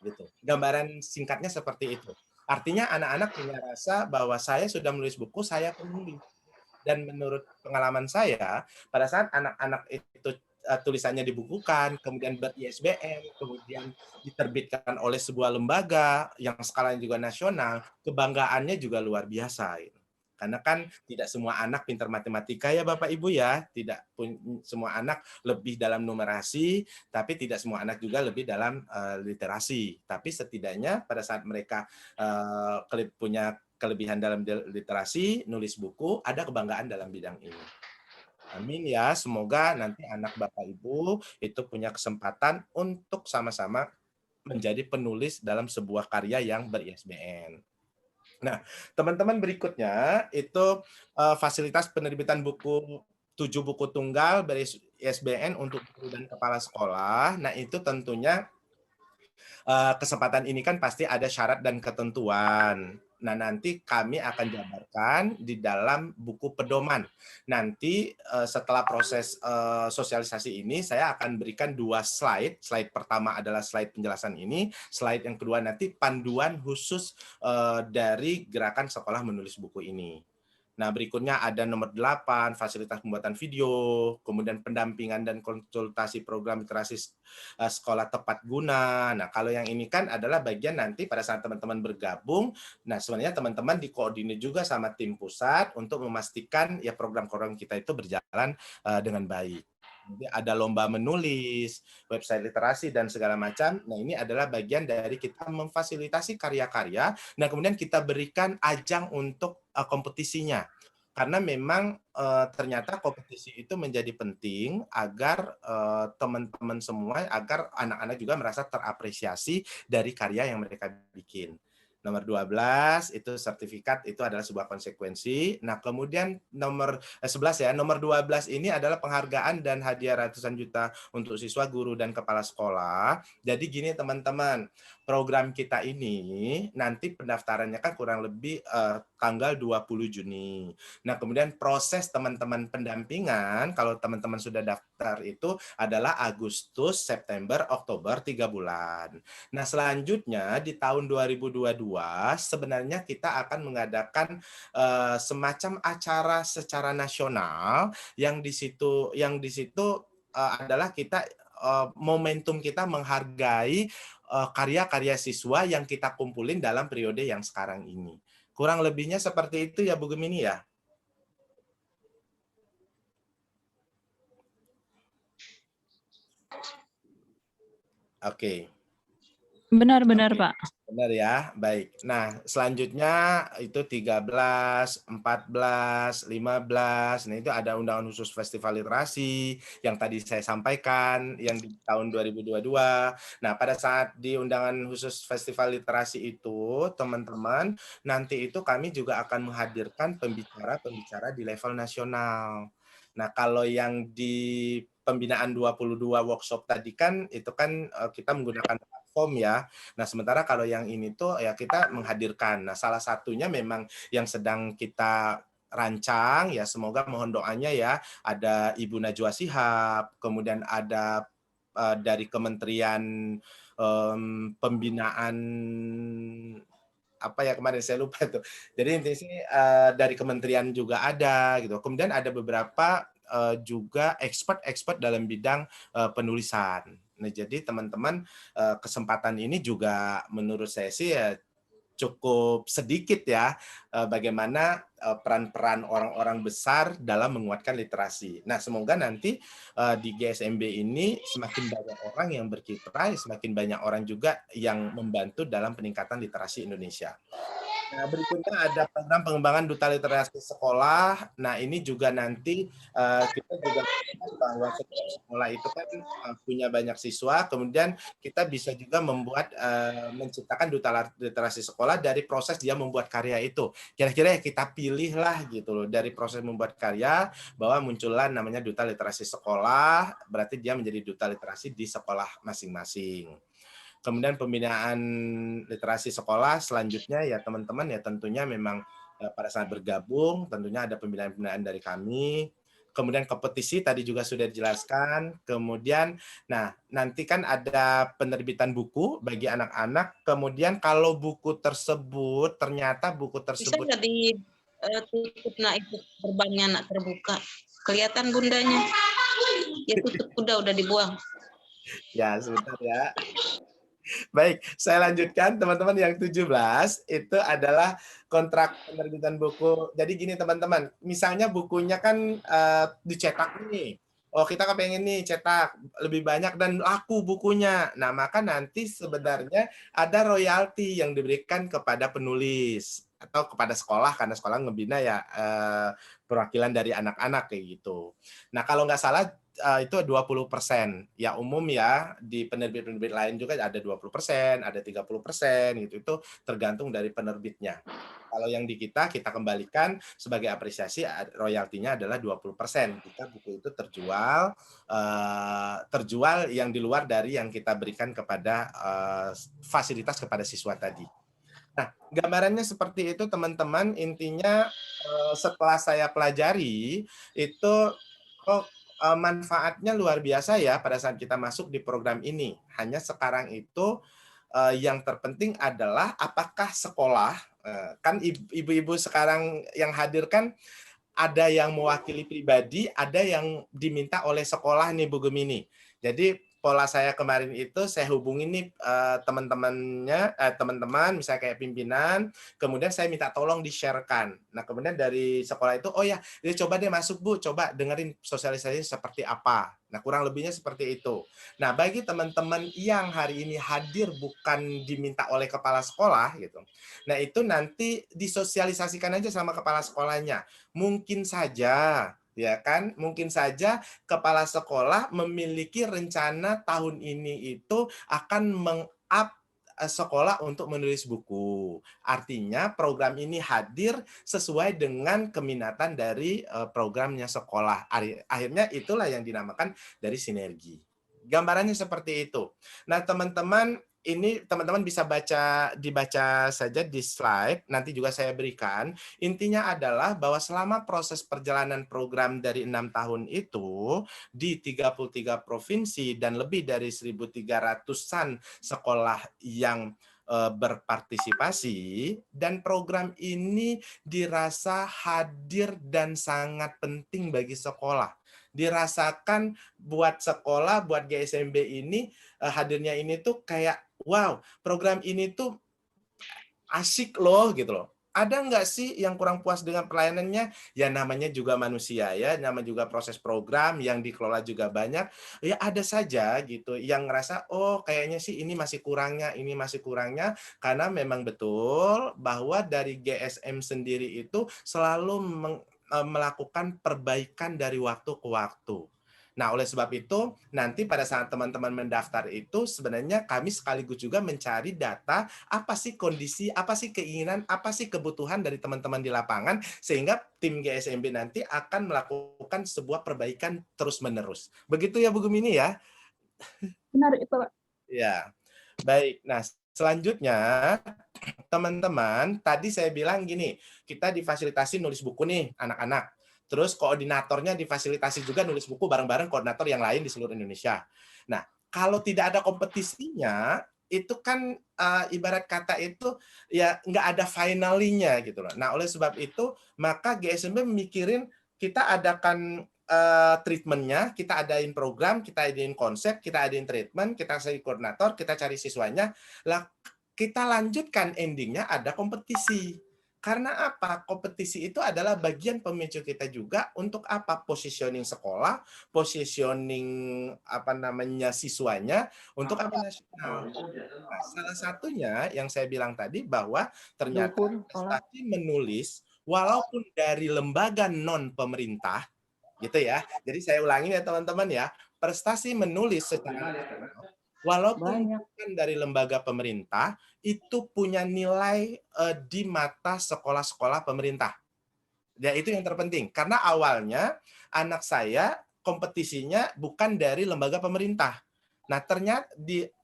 gitu. Gambaran singkatnya seperti itu. Artinya anak-anak punya rasa bahwa saya sudah menulis buku, saya penulis. Dan menurut pengalaman saya, pada saat anak-anak itu tulisannya dibukukan, kemudian ber-ISBN, kemudian diterbitkan oleh sebuah lembaga yang skalanya juga nasional, kebanggaannya juga luar biasa. Karena kan tidak semua anak pintar matematika ya Bapak Ibu ya, tidak semua anak lebih dalam numerasi, tapi tidak semua anak juga lebih dalam literasi. Tapi setidaknya pada saat mereka punya kelebihan dalam literasi, nulis buku, ada kebanggaan dalam bidang ini. Amin ya, semoga nanti anak Bapak Ibu itu punya kesempatan untuk sama-sama menjadi penulis dalam sebuah karya yang ber-ISBN. Nah, teman-teman berikutnya itu fasilitas penerbitan buku 7 buku tunggal ber-ISBN untuk guru dan kepala sekolah. Nah, itu tentunya kesempatan ini kan pasti ada syarat dan ketentuan. Nah, nanti kami akan jabarkan di dalam buku pedoman. Nanti setelah proses sosialisasi ini, saya akan berikan 2 slide. Slide pertama adalah slide penjelasan ini. Slide yang kedua nanti panduan khusus dari gerakan sekolah menulis buku ini. Nah, berikutnya ada nomor 8, fasilitas pembuatan video, kemudian pendampingan dan konsultasi program literasi sekolah tepat guna. Nah, kalau yang ini kan adalah bagian nanti pada saat teman-teman bergabung, nah sebenarnya teman-teman dikoordinir juga sama tim pusat untuk memastikan ya program-program kita itu berjalan dengan baik. Jadi ada lomba menulis, website literasi, dan segala macam. Nah, ini adalah bagian dari kita memfasilitasi karya-karya. Nah, kemudian kita berikan ajang untuk kompetisinya. Karena memang ternyata kompetisi itu menjadi penting agar teman-teman semua, agar anak-anak juga merasa terapresiasi dari karya yang mereka bikin. Nomor 12 itu sertifikat, itu adalah sebuah konsekuensi. Nah, kemudian nomor 11 ya, nomor 12 ini adalah penghargaan dan hadiah ratusan juta untuk siswa, guru, dan kepala sekolah. Jadi gini teman-teman, program kita ini nanti pendaftarannya kan kurang lebih tanggal 20 Juni. Nah, kemudian proses teman-teman pendampingan, kalau teman-teman sudah daftar itu adalah Agustus, September, Oktober, 3 bulan. Nah, selanjutnya di tahun 2022 sebenarnya kita akan mengadakan semacam acara secara nasional yang di situ adalah kita momentum kita menghargai karya-karya siswa yang kita kumpulin dalam periode yang sekarang ini. Kurang lebihnya seperti itu ya Bu Gemini ya. Oke. Benar-benar, Pak. Benar ya, baik. Nah, selanjutnya itu 13, 14, 15. Nah, itu ada undangan khusus Festival Literasi yang tadi saya sampaikan yang di tahun 2022. Nah, pada saat di undangan khusus Festival Literasi itu, teman-teman, nanti itu kami juga akan menghadirkan pembicara-pembicara di level nasional. Nah, kalau yang di pembinaan 22 workshop tadi kan itu kan kita menggunakan platform ya. Nah, sementara kalau yang ini tuh ya kita menghadirkan. Nah, salah satunya memang yang sedang kita rancang ya, semoga mohon doanya ya, ada Ibu Najwa Shihab, kemudian ada dari Kementerian Pembinaan apa ya kemarin saya lupa tuh. Jadi intinya sih dari kementerian juga ada gitu. Kemudian ada beberapa juga expert dalam bidang penulisan. Nah, jadi teman-teman kesempatan ini juga menurut saya sih ya cukup sedikit ya bagaimana peran-peran orang-orang besar dalam menguatkan literasi. Nah, semoga nanti di GSMB ini semakin banyak orang yang berkiprah, semakin banyak orang juga yang membantu dalam peningkatan literasi Indonesia. Nah, berikutnya ada program pengembangan duta literasi sekolah. Nah, ini juga nanti kita juga bahwa setiap sekolah itu kan punya banyak siswa, kemudian kita bisa juga membuat menciptakan duta literasi sekolah dari proses dia membuat karya itu. Kira-kira ya kita pilih lah gitu loh dari proses membuat karya bahwa muncullah namanya duta literasi sekolah, berarti dia menjadi duta literasi di sekolah masing-masing. Kemudian pembinaan literasi sekolah selanjutnya ya teman-teman ya tentunya memang pada saat bergabung tentunya ada pembinaan-pembinaan dari kami. Kemudian kompetisi tadi juga sudah dijelaskan. Kemudian nah nanti kan ada penerbitan buku bagi anak-anak. Kemudian kalau buku tersebut ternyata buku Bisa tersebut nggak di tutup nak itu gerbangnya nak terbuka. Kelihatan bundanya. Ya tutup udah dibuang. Ya, sebentar ya. Baik, saya lanjutkan teman-teman yang 17 itu adalah kontrak penerbitan buku. Jadi gini teman-teman, misalnya bukunya kan dicetak nih. Oh, kita kepengen nih cetak lebih banyak dan laku bukunya. Nah, maka nanti sebenarnya ada royalti yang diberikan kepada penulis atau kepada sekolah karena sekolah ngebina ya perwakilan dari anak-anak kayak gitu. Nah, kalau nggak salah itu 20%. Ya umum ya, di penerbit-penerbit lain juga ada 20%, ada 30% gitu. Itu tergantung dari penerbitnya. Kalau yang di kita kembalikan sebagai apresiasi royaltinya adalah 20% jika buku itu terjual yang di luar dari yang kita berikan kepada fasilitas kepada siswa tadi. Nah, gambarannya seperti itu teman-teman. Intinya setelah saya pelajari itu manfaatnya luar biasa ya pada saat kita masuk di program ini. Hanya sekarang itu yang terpenting adalah apakah sekolah, kan ibu-ibu sekarang yang hadir kan ada yang mewakili pribadi, ada yang diminta oleh sekolah nih Bu Gemini. Jadi pola saya kemarin itu saya hubungi nih teman-teman misalnya kayak pimpinan, kemudian saya minta tolong di-share-kan. Nah, kemudian dari sekolah itu, oh ya, coba deh masuk Bu, coba dengerin sosialisasi seperti apa. Nah, kurang lebihnya seperti itu. Nah, bagi teman-teman yang hari ini hadir bukan diminta oleh kepala sekolah gitu. Nah, itu nanti disosialisasikan aja sama kepala sekolahnya. Mungkin saja ya kan, mungkin saja kepala sekolah memiliki rencana tahun ini itu akan meng-up sekolah untuk menulis buku. Artinya program ini hadir sesuai dengan keminatan dari programnya sekolah. Akhirnya itulah yang dinamakan dari sinergi. Gambarannya seperti itu. Nah, teman-teman, ini teman-teman bisa dibaca saja di slide, nanti juga saya berikan. Intinya adalah bahwa selama proses perjalanan program dari 6 tahun itu, di 33 provinsi dan lebih dari 1.300-an sekolah yang berpartisipasi, dan program ini dirasa hadir dan sangat penting bagi sekolah. Dirasakan buat sekolah, buat GSMB ini, hadirnya ini tuh kayak, wow, program ini tuh asik loh gitu loh. Ada nggak sih yang kurang puas dengan pelayanannya? Ya namanya juga manusia ya, namanya juga proses program yang dikelola juga banyak. Ya ada saja gitu yang ngerasa, oh kayaknya sih ini masih kurangnya, karena memang betul bahwa dari GSM sendiri itu selalu melakukan perbaikan dari waktu ke waktu. Nah, oleh sebab itu, nanti pada saat teman-teman mendaftar itu, sebenarnya kami sekaligus juga mencari data, apa sih kondisi, apa sih keinginan, apa sih kebutuhan dari teman-teman di lapangan, sehingga tim GSMB nanti akan melakukan sebuah perbaikan terus-menerus. Begitu ya, Bu Gemini ya? Benar itu, Pak. Ya, baik. Nah, selanjutnya, teman-teman, tadi saya bilang gini, kita difasilitasi nulis buku nih, anak-anak. Terus koordinatornya difasilitasi juga nulis buku bareng-bareng koordinator yang lain di seluruh Indonesia. Nah, kalau tidak ada kompetisinya, itu kan ibarat kata itu ya nggak ada finalinya gitu loh. Nah, oleh sebab itu, maka GSMB memikirin kita adakan treatmentnya, kita adain program, kita adain konsep, kita adain treatment, kita cari koordinator, kita cari siswanya, lah kita lanjutkan endingnya ada kompetisi. Karena apa? Kompetisi itu adalah bagian pemicu kita juga untuk apa? Positioning sekolah, positioning apa namanya siswanya untuk apa nasional. Nah, salah satunya yang saya bilang tadi bahwa ternyata prestasi menulis walaupun dari lembaga non pemerintah gitu ya. Jadi saya ulangi ya teman-teman ya, prestasi menulis secara nasional walaupun bukan dari lembaga pemerintah, itu punya nilai di mata sekolah-sekolah pemerintah. Ya, itu yang terpenting. Karena awalnya anak saya kompetisinya bukan dari lembaga pemerintah. Nah, ternyata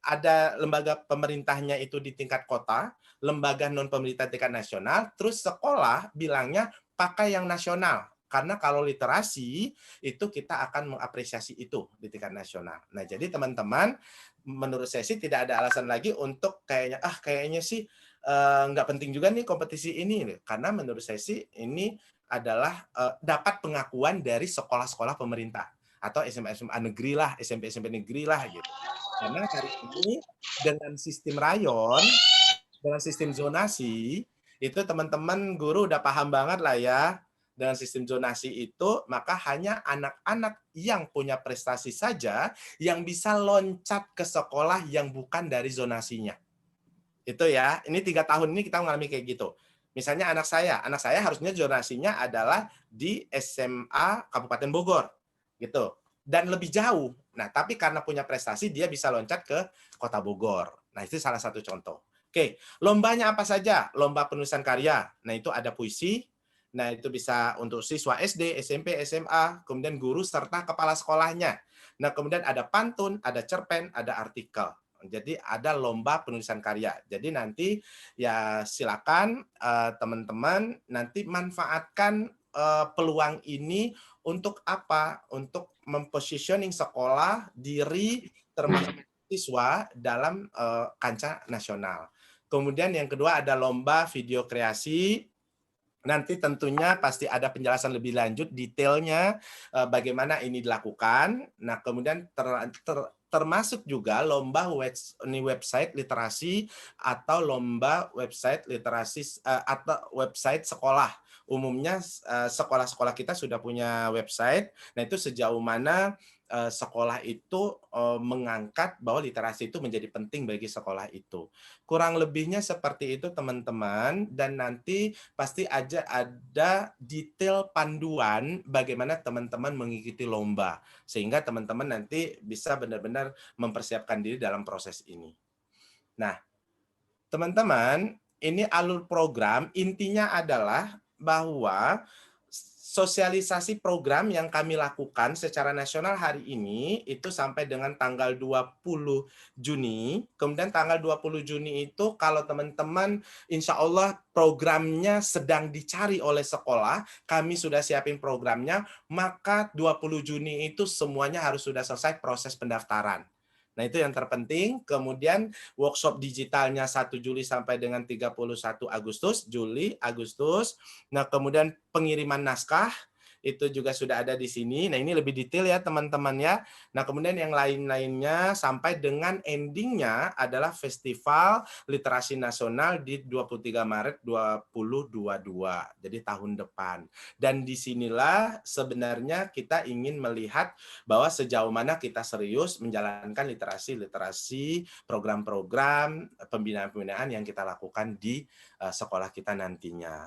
ada lembaga pemerintahnya itu di tingkat kota, lembaga non-pemerintah tingkat nasional, terus sekolah bilangnya pakai yang nasional. Karena kalau literasi, itu kita akan mengapresiasi itu di tingkat nasional. Nah, jadi teman-teman, menurut saya sih tidak ada alasan lagi untuk kayaknya sih nggak penting juga nih kompetisi ini, karena menurut saya sih ini adalah dapat pengakuan dari sekolah-sekolah pemerintah atau SMA-SMA negeri lah, SMP-SMP negeri lah gitu. Karena hari ini dengan sistem rayon, dengan sistem zonasi, itu teman-teman guru udah paham banget lah ya. Dengan sistem zonasi itu, maka hanya anak-anak yang punya prestasi saja yang bisa loncat ke sekolah yang bukan dari zonasinya. Itu ya, ini 3 tahun ini kita mengalami kayak gitu. Misalnya anak saya harusnya zonasinya adalah di SMA Kabupaten Bogor, gitu. Dan lebih jauh. Nah, tapi karena punya prestasi, dia bisa loncat ke Kota Bogor. Nah, itu salah satu contoh. Oke, lombanya apa saja? Lomba penulisan karya. Nah, itu ada puisi. Nah, itu bisa untuk siswa SD, SMP, SMA, kemudian guru serta kepala sekolahnya. Nah, kemudian ada pantun, ada cerpen, ada artikel. Jadi ada lomba penulisan karya. Jadi nanti ya silakan teman-teman nanti manfaatkan peluang ini untuk apa? Untuk mempositioning sekolah, diri, termasuk siswa dalam kancah nasional. Kemudian yang kedua ada lomba video kreasi. Nanti tentunya pasti ada penjelasan lebih lanjut detailnya bagaimana ini dilakukan. Nah, kemudian termasuk juga lomba website literasi atau lomba website literasi atau website sekolah. Umumnya sekolah-sekolah kita sudah punya website. Nah, itu sejauh mana sekolah itu mengangkat bahwa literasi itu menjadi penting bagi sekolah itu. Kurang lebihnya seperti itu teman-teman, dan nanti pasti aja ada detail panduan bagaimana teman-teman mengikuti lomba, sehingga teman-teman nanti bisa benar-benar mempersiapkan diri dalam proses ini. Nah, teman-teman, ini alur program intinya adalah bahwa sosialisasi program yang kami lakukan secara nasional hari ini itu sampai dengan tanggal 20 Juni. Kemudian tanggal 20 Juni itu kalau teman-teman insya Allah programnya sedang dicari oleh sekolah, kami sudah siapin programnya, maka 20 Juni itu semuanya harus sudah selesai proses pendaftaran. Nah, itu yang terpenting. Kemudian workshop digitalnya 1 Juli sampai dengan 31 Agustus, Agustus. Nah, kemudian pengiriman naskah itu juga sudah ada di sini. Nah, ini lebih detail ya teman-teman ya. Nah, kemudian yang lain-lainnya sampai dengan endingnya adalah Festival Literasi Nasional di 23 Maret 2022. Jadi tahun depan. Dan disinilah sebenarnya kita ingin melihat bahwa sejauh mana kita serius menjalankan literasi program-program pembinaan-pembinaan yang kita lakukan di sekolah kita nantinya.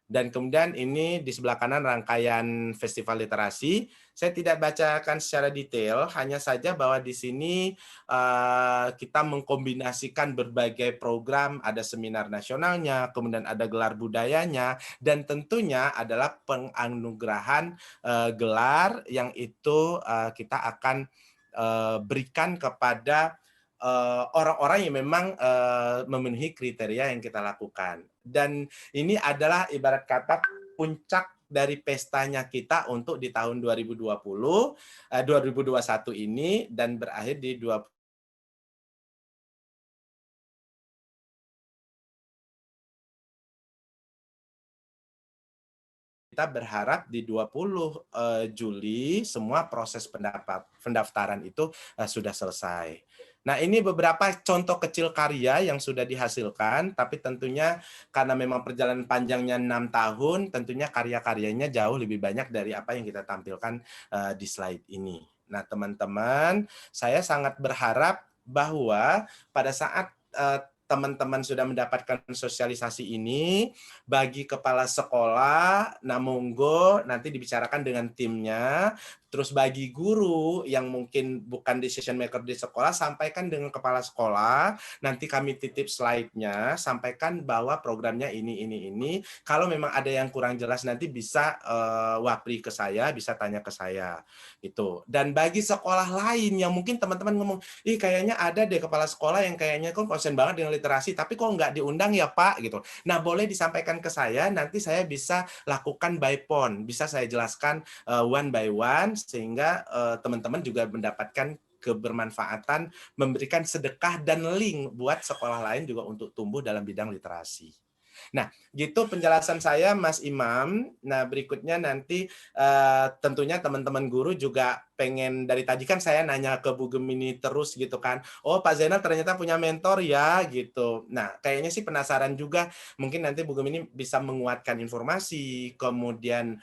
Dan kemudian ini di sebelah kanan rangkaian festival literasi. Saya tidak bacakan secara detail, hanya saja bahwa di sini kita mengkombinasikan berbagai program, ada seminar nasionalnya, kemudian ada gelar budayanya, dan tentunya adalah penganugerahan gelar yang itu kita akan berikan kepada orang-orang yang memang memenuhi kriteria yang kita lakukan. Dan ini adalah ibarat kata puncak dari pestanya kita untuk di tahun 2021 ini, dan berakhir di 20. Kita berharap di 20 Juli semua proses pendaftaran itu sudah selesai. Nah, ini beberapa contoh kecil karya yang sudah dihasilkan, tapi tentunya karena memang perjalanan panjangnya 6 tahun, tentunya karya-karyanya jauh lebih banyak dari apa yang kita tampilkan di slide ini. Nah, teman-teman, saya sangat berharap bahwa pada saat teman-teman sudah mendapatkan sosialisasi ini, bagi kepala sekolah, nah monggo nanti dibicarakan dengan timnya. Terus bagi guru yang mungkin bukan decision maker di sekolah, sampaikan dengan kepala sekolah, nanti kami titip slide-nya, sampaikan bahwa programnya ini. Kalau memang ada yang kurang jelas nanti bisa wapri ke saya, bisa tanya ke saya. Itu. Dan bagi sekolah lain yang mungkin teman-teman ngomong, ih kayaknya ada deh kepala sekolah yang kayaknya kok konsen banget dengan literasi, tapi kok nggak diundang ya Pak? Gitu. Nah, boleh disampaikan ke saya, nanti saya bisa lakukan by phone, bisa saya jelaskan one by one, sehingga teman-teman juga mendapatkan kebermanfaatan, memberikan sedekah dan link buat sekolah lain juga untuk tumbuh dalam bidang literasi. Nah, gitu penjelasan saya, Mas Imam. Nah, berikutnya nanti tentunya teman-teman guru juga pengen, dari tadi kan saya nanya ke Bu Gemini terus gitu kan. Oh, Pak Zainal ternyata punya mentor ya gitu. Nah, kayaknya sih penasaran juga. Mungkin nanti Bu Gemini bisa menguatkan informasi, kemudian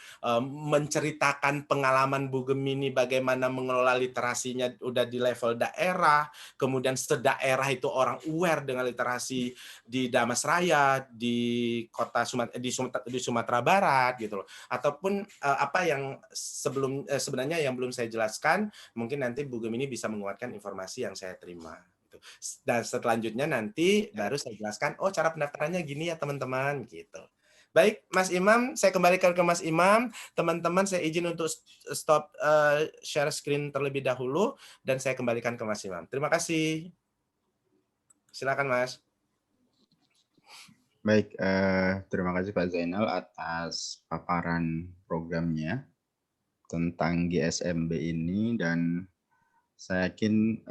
menceritakan pengalaman Bu Gemini bagaimana mengelola literasinya udah di level daerah, kemudian sedaerah itu orang aware dengan literasi di Damasraya, di kota di Sumatera Barat gitu loh. Ataupun apa yang sebenarnya yang belum saya jelaskan, mungkin nanti Bu Gemini bisa menguatkan informasi yang saya terima. Dan selanjutnya nanti baru saya jelaskan, oh cara pendaftarannya gini ya teman-teman gitu. Baik, Mas Imam, saya kembalikan ke Mas Imam. Teman-teman, saya izin untuk stop share screen terlebih dahulu dan saya kembalikan ke Mas Imam. Terima kasih. Silakan, Mas. Baik, terima kasih Pak Zainal atas paparan programnya tentang GSMB ini, dan saya yakin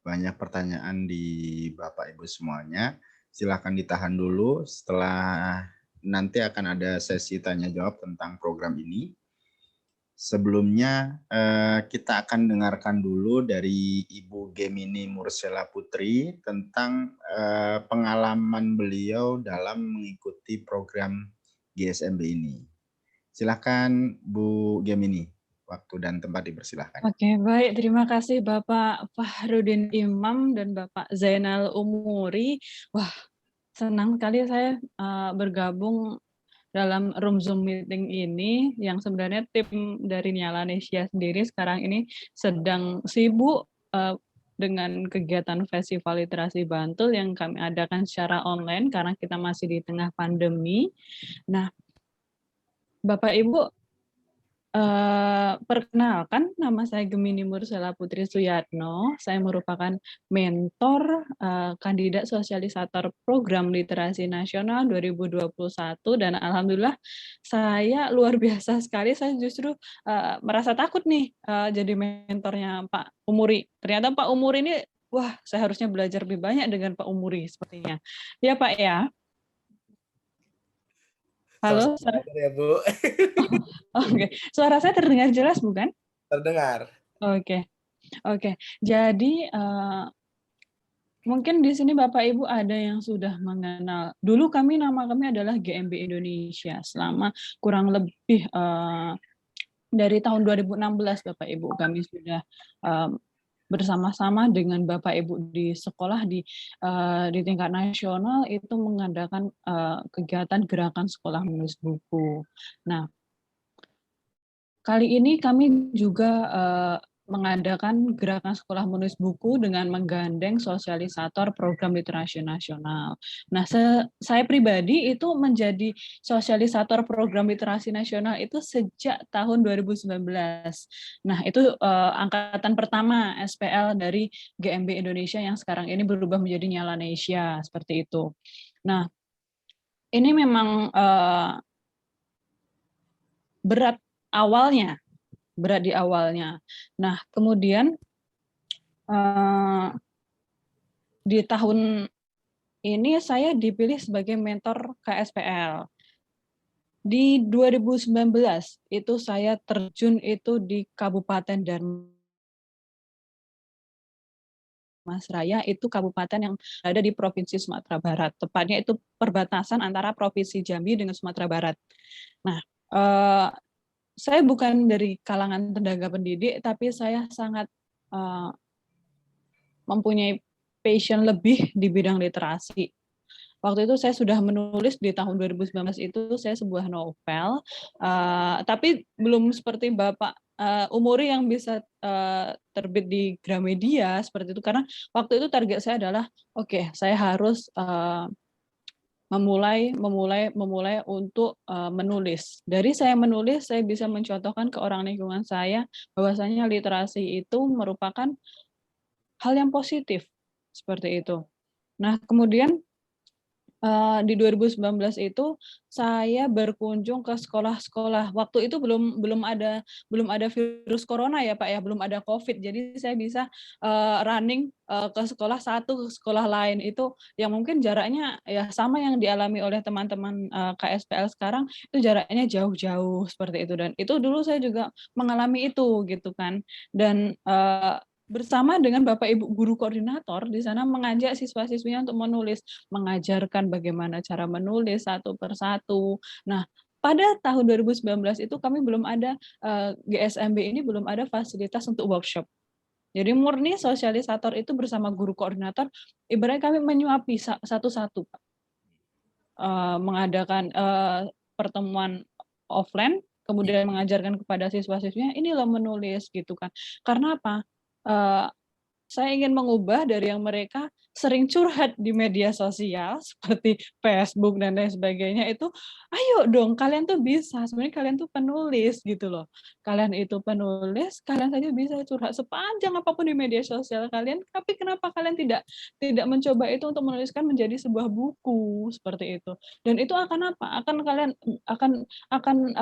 banyak pertanyaan di Bapak Ibu semuanya. Silakan ditahan dulu, setelah nanti akan ada sesi tanya jawab tentang program ini. Sebelumnya kita akan dengarkan dulu dari Ibu Gemini Mursela Putri tentang pengalaman beliau dalam mengikuti program GSMB ini. Silakan Bu Gemini, waktu dan tempat dipersilahkan. Oke, baik. Terima kasih Bapak Fahrudin Imam dan Bapak Zainal Umuri. Wah, senang sekali saya bergabung dalam room Zoom meeting ini, yang sebenarnya tim dari Nyalanesia sendiri sekarang ini sedang sibuk dengan kegiatan Festival Literasi Bantul yang kami adakan secara online karena kita masih di tengah pandemi. Nah, Bapak Ibu, perkenalkan, nama saya Gemini Mursela Putri Suyatno. Saya merupakan mentor kandidat sosialisator program literasi nasional 2021, dan alhamdulillah saya luar biasa sekali. Saya justru merasa takut nih jadi mentornya Pak Umuri. Ternyata Pak Umuri ini, wah, saya harusnya belajar lebih banyak dengan Pak Umuri sepertinya. Ya Pak ya. Halo, Sama-sama ya, Bu. oke. Suara saya terdengar jelas bukan? Terdengar. Oke. Oke, jadi mungkin di sini Bapak Ibu ada yang sudah mengenal. Dulu nama kami adalah GMB Indonesia. Selama kurang lebih dari tahun 2016 Bapak Ibu kami sudah bersama-sama dengan Bapak Ibu di sekolah di tingkat nasional itu mengadakan kegiatan gerakan sekolah menulis buku. Nah, kali ini kami juga mengadakan gerakan sekolah menulis buku dengan menggandeng sosialisator program literasi nasional. Nah, saya pribadi itu menjadi sosialisator program literasi nasional itu sejak tahun 2019. Nah, itu angkatan pertama SPL dari GMB Indonesia yang sekarang ini berubah menjadi Nyalanesia, seperti itu. Nah, ini memang berat di awalnya. Nah, kemudian di tahun ini saya dipilih sebagai mentor KSPL. Di 2019 itu saya terjun itu di Kabupaten Damasraya, itu kabupaten yang ada di Provinsi Sumatera Barat. Tepatnya itu perbatasan antara Provinsi Jambi dengan Sumatera Barat. Nah, saya bukan dari kalangan tenaga pendidik, tapi saya sangat mempunyai passion lebih di bidang literasi. Waktu itu saya sudah menulis di tahun 2019 itu saya sebuah novel, tapi belum seperti Bapak Umuri yang bisa terbit di Gramedia seperti itu, karena waktu itu target saya adalah oke, saya harus memulai untuk menulis. Dari saya menulis, saya bisa mencontohkan ke orang lingkungan saya bahwasanya literasi itu merupakan hal yang positif seperti itu. Nah, kemudian Di 2019 itu saya berkunjung ke sekolah-sekolah. Waktu itu belum ada virus corona ya Pak ya, belum ada COVID. Jadi saya bisa running ke sekolah satu ke sekolah lain, itu yang mungkin jaraknya ya sama yang dialami oleh teman-teman KSPL sekarang, itu jaraknya jauh-jauh seperti itu, dan itu dulu saya juga mengalami itu gitu kan. Dan bersama dengan Bapak Ibu guru koordinator di sana mengajak siswa-siswinya untuk menulis, mengajarkan bagaimana cara menulis satu persatu. Nah, pada tahun 2019 itu kami belum ada, GSMB ini belum ada fasilitas untuk workshop. Jadi murni sosialisator itu bersama guru koordinator, ibaratnya kami menyuapi satu-satu, Pak. Mengadakan pertemuan offline, kemudian mengajarkan kepada siswa-siswinya, ini loh menulis gitu kan. Karena apa? Saya ingin mengubah dari yang mereka sering curhat di media sosial seperti Facebook dan lain sebagainya itu, ayo dong kalian tuh bisa, sebenarnya kalian tuh penulis gitu loh. Kalian itu penulis, kalian saja bisa curhat sepanjang apapun di media sosial kalian, tapi kenapa kalian tidak mencoba itu untuk menuliskan menjadi sebuah buku seperti itu. Dan itu akan apa? Akan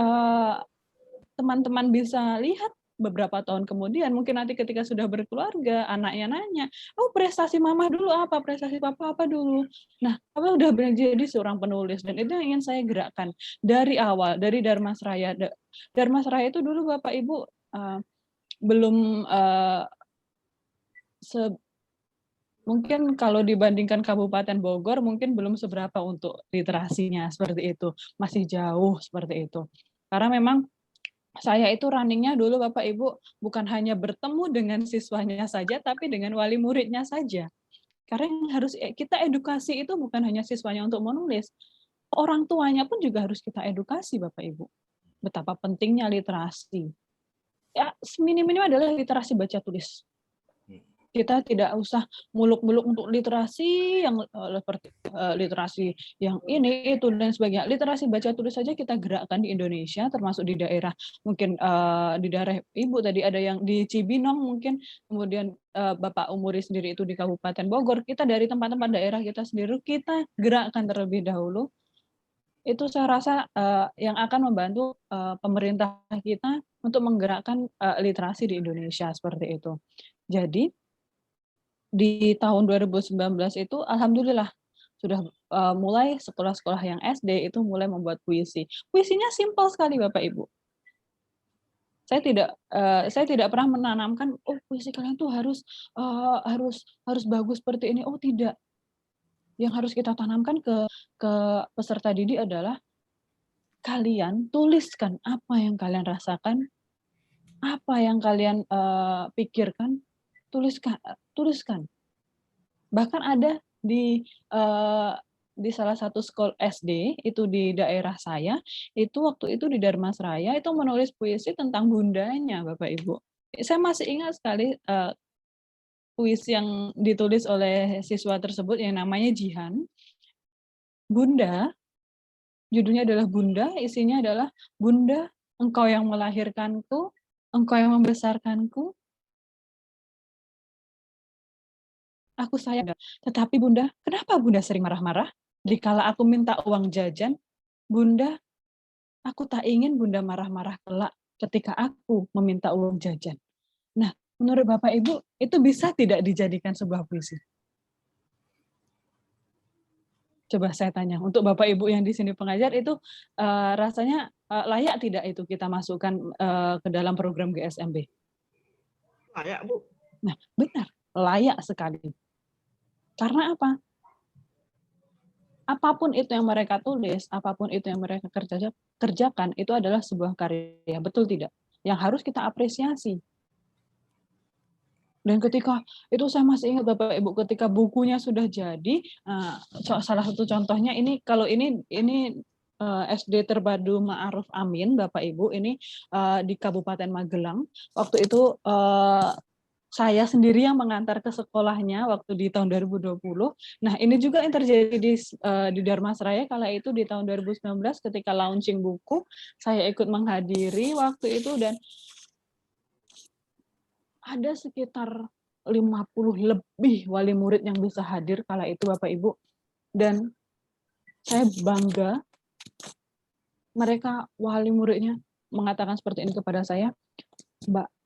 teman-teman bisa lihat beberapa tahun kemudian, mungkin nanti ketika sudah berkeluarga, anaknya nanya, "Oh, prestasi mama dulu apa? Prestasi papa apa dulu?" Nah, kamu udah menjadi seorang penulis, dan itu yang ingin saya gerakkan dari awal, dari Darmasraya. Darmasraya itu dulu Bapak Ibu belum mungkin kalau dibandingkan Kabupaten Bogor mungkin belum seberapa untuk literasinya seperti itu, masih jauh seperti itu. Karena memang saya itu running-nya dulu Bapak Ibu bukan hanya bertemu dengan siswanya saja, tapi dengan wali muridnya saja. Karena yang harus kita edukasi itu bukan hanya siswanya untuk menulis, orang tuanya pun juga harus kita edukasi Bapak Ibu. Betapa pentingnya literasi. Ya, seminim-minim adalah literasi baca tulis. Kita tidak usah muluk-muluk untuk literasi yang seperti literasi yang ini itu dan sebagainya. Literasi baca tulis saja kita gerakkan di Indonesia, termasuk di daerah mungkin di daerah Ibu tadi ada yang di Cibinong mungkin, kemudian Bapak Umuri sendiri itu di Kabupaten Bogor. Kita dari tempat-tempat daerah kita sendiri kita gerakkan terlebih dahulu. Itu saya rasa yang akan membantu pemerintah kita untuk menggerakkan literasi di Indonesia seperti itu. Jadi di tahun 2019 itu alhamdulillah sudah mulai sekolah-sekolah yang SD itu mulai membuat puisi. Puisinya simpel sekali Bapak Ibu. Saya tidak pernah menanamkan, oh puisi kalian tuh harus bagus seperti ini. Oh tidak. Yang harus kita tanamkan ke peserta didik adalah kalian tuliskan apa yang kalian rasakan, apa yang kalian pikirkan, tuliskan. Bahkan ada di salah satu sekolah SD itu di daerah saya, itu waktu itu di Darmasraya itu menulis puisi tentang bundanya Bapak Ibu. Saya masih ingat sekali puisi yang ditulis oleh siswa tersebut yang namanya Jihan. Bunda, judulnya adalah Bunda, isinya adalah, "Bunda, engkau yang melahirkanku, engkau yang membesarkanku, aku sayang, tetapi Bunda, kenapa Bunda sering marah-marah? Dikala aku minta uang jajan, Bunda, aku tak ingin Bunda marah-marah kelak ketika aku meminta uang jajan." Nah, menurut Bapak Ibu, itu bisa tidak dijadikan sebuah puisi? Coba saya tanya, untuk Bapak Ibu yang di sini pengajar itu rasanya layak tidak itu kita masukkan ke dalam program GSMB? Layak, Bu. Nah, benar, layak sekali. Karena apa? Apapun itu yang mereka tulis, apapun itu yang mereka kerjakan, itu adalah sebuah karya, betul tidak? Yang harus kita apresiasi. Dan ketika itu saya masih ingat Bapak Ibu, ketika bukunya sudah jadi, salah satu contohnya ini, kalau ini SD Terpadu Ma'aruf Amin, Bapak Ibu, ini di Kabupaten Magelang. Waktu itu saya sendiri yang mengantar ke sekolahnya waktu di tahun 2020. Nah, ini juga yang terjadi di Darmasraya kala itu di tahun 2019 ketika launching buku, saya ikut menghadiri waktu itu dan ada sekitar 50 lebih wali murid yang bisa hadir kala itu Bapak Ibu. Dan saya bangga mereka wali muridnya mengatakan seperti ini kepada saya,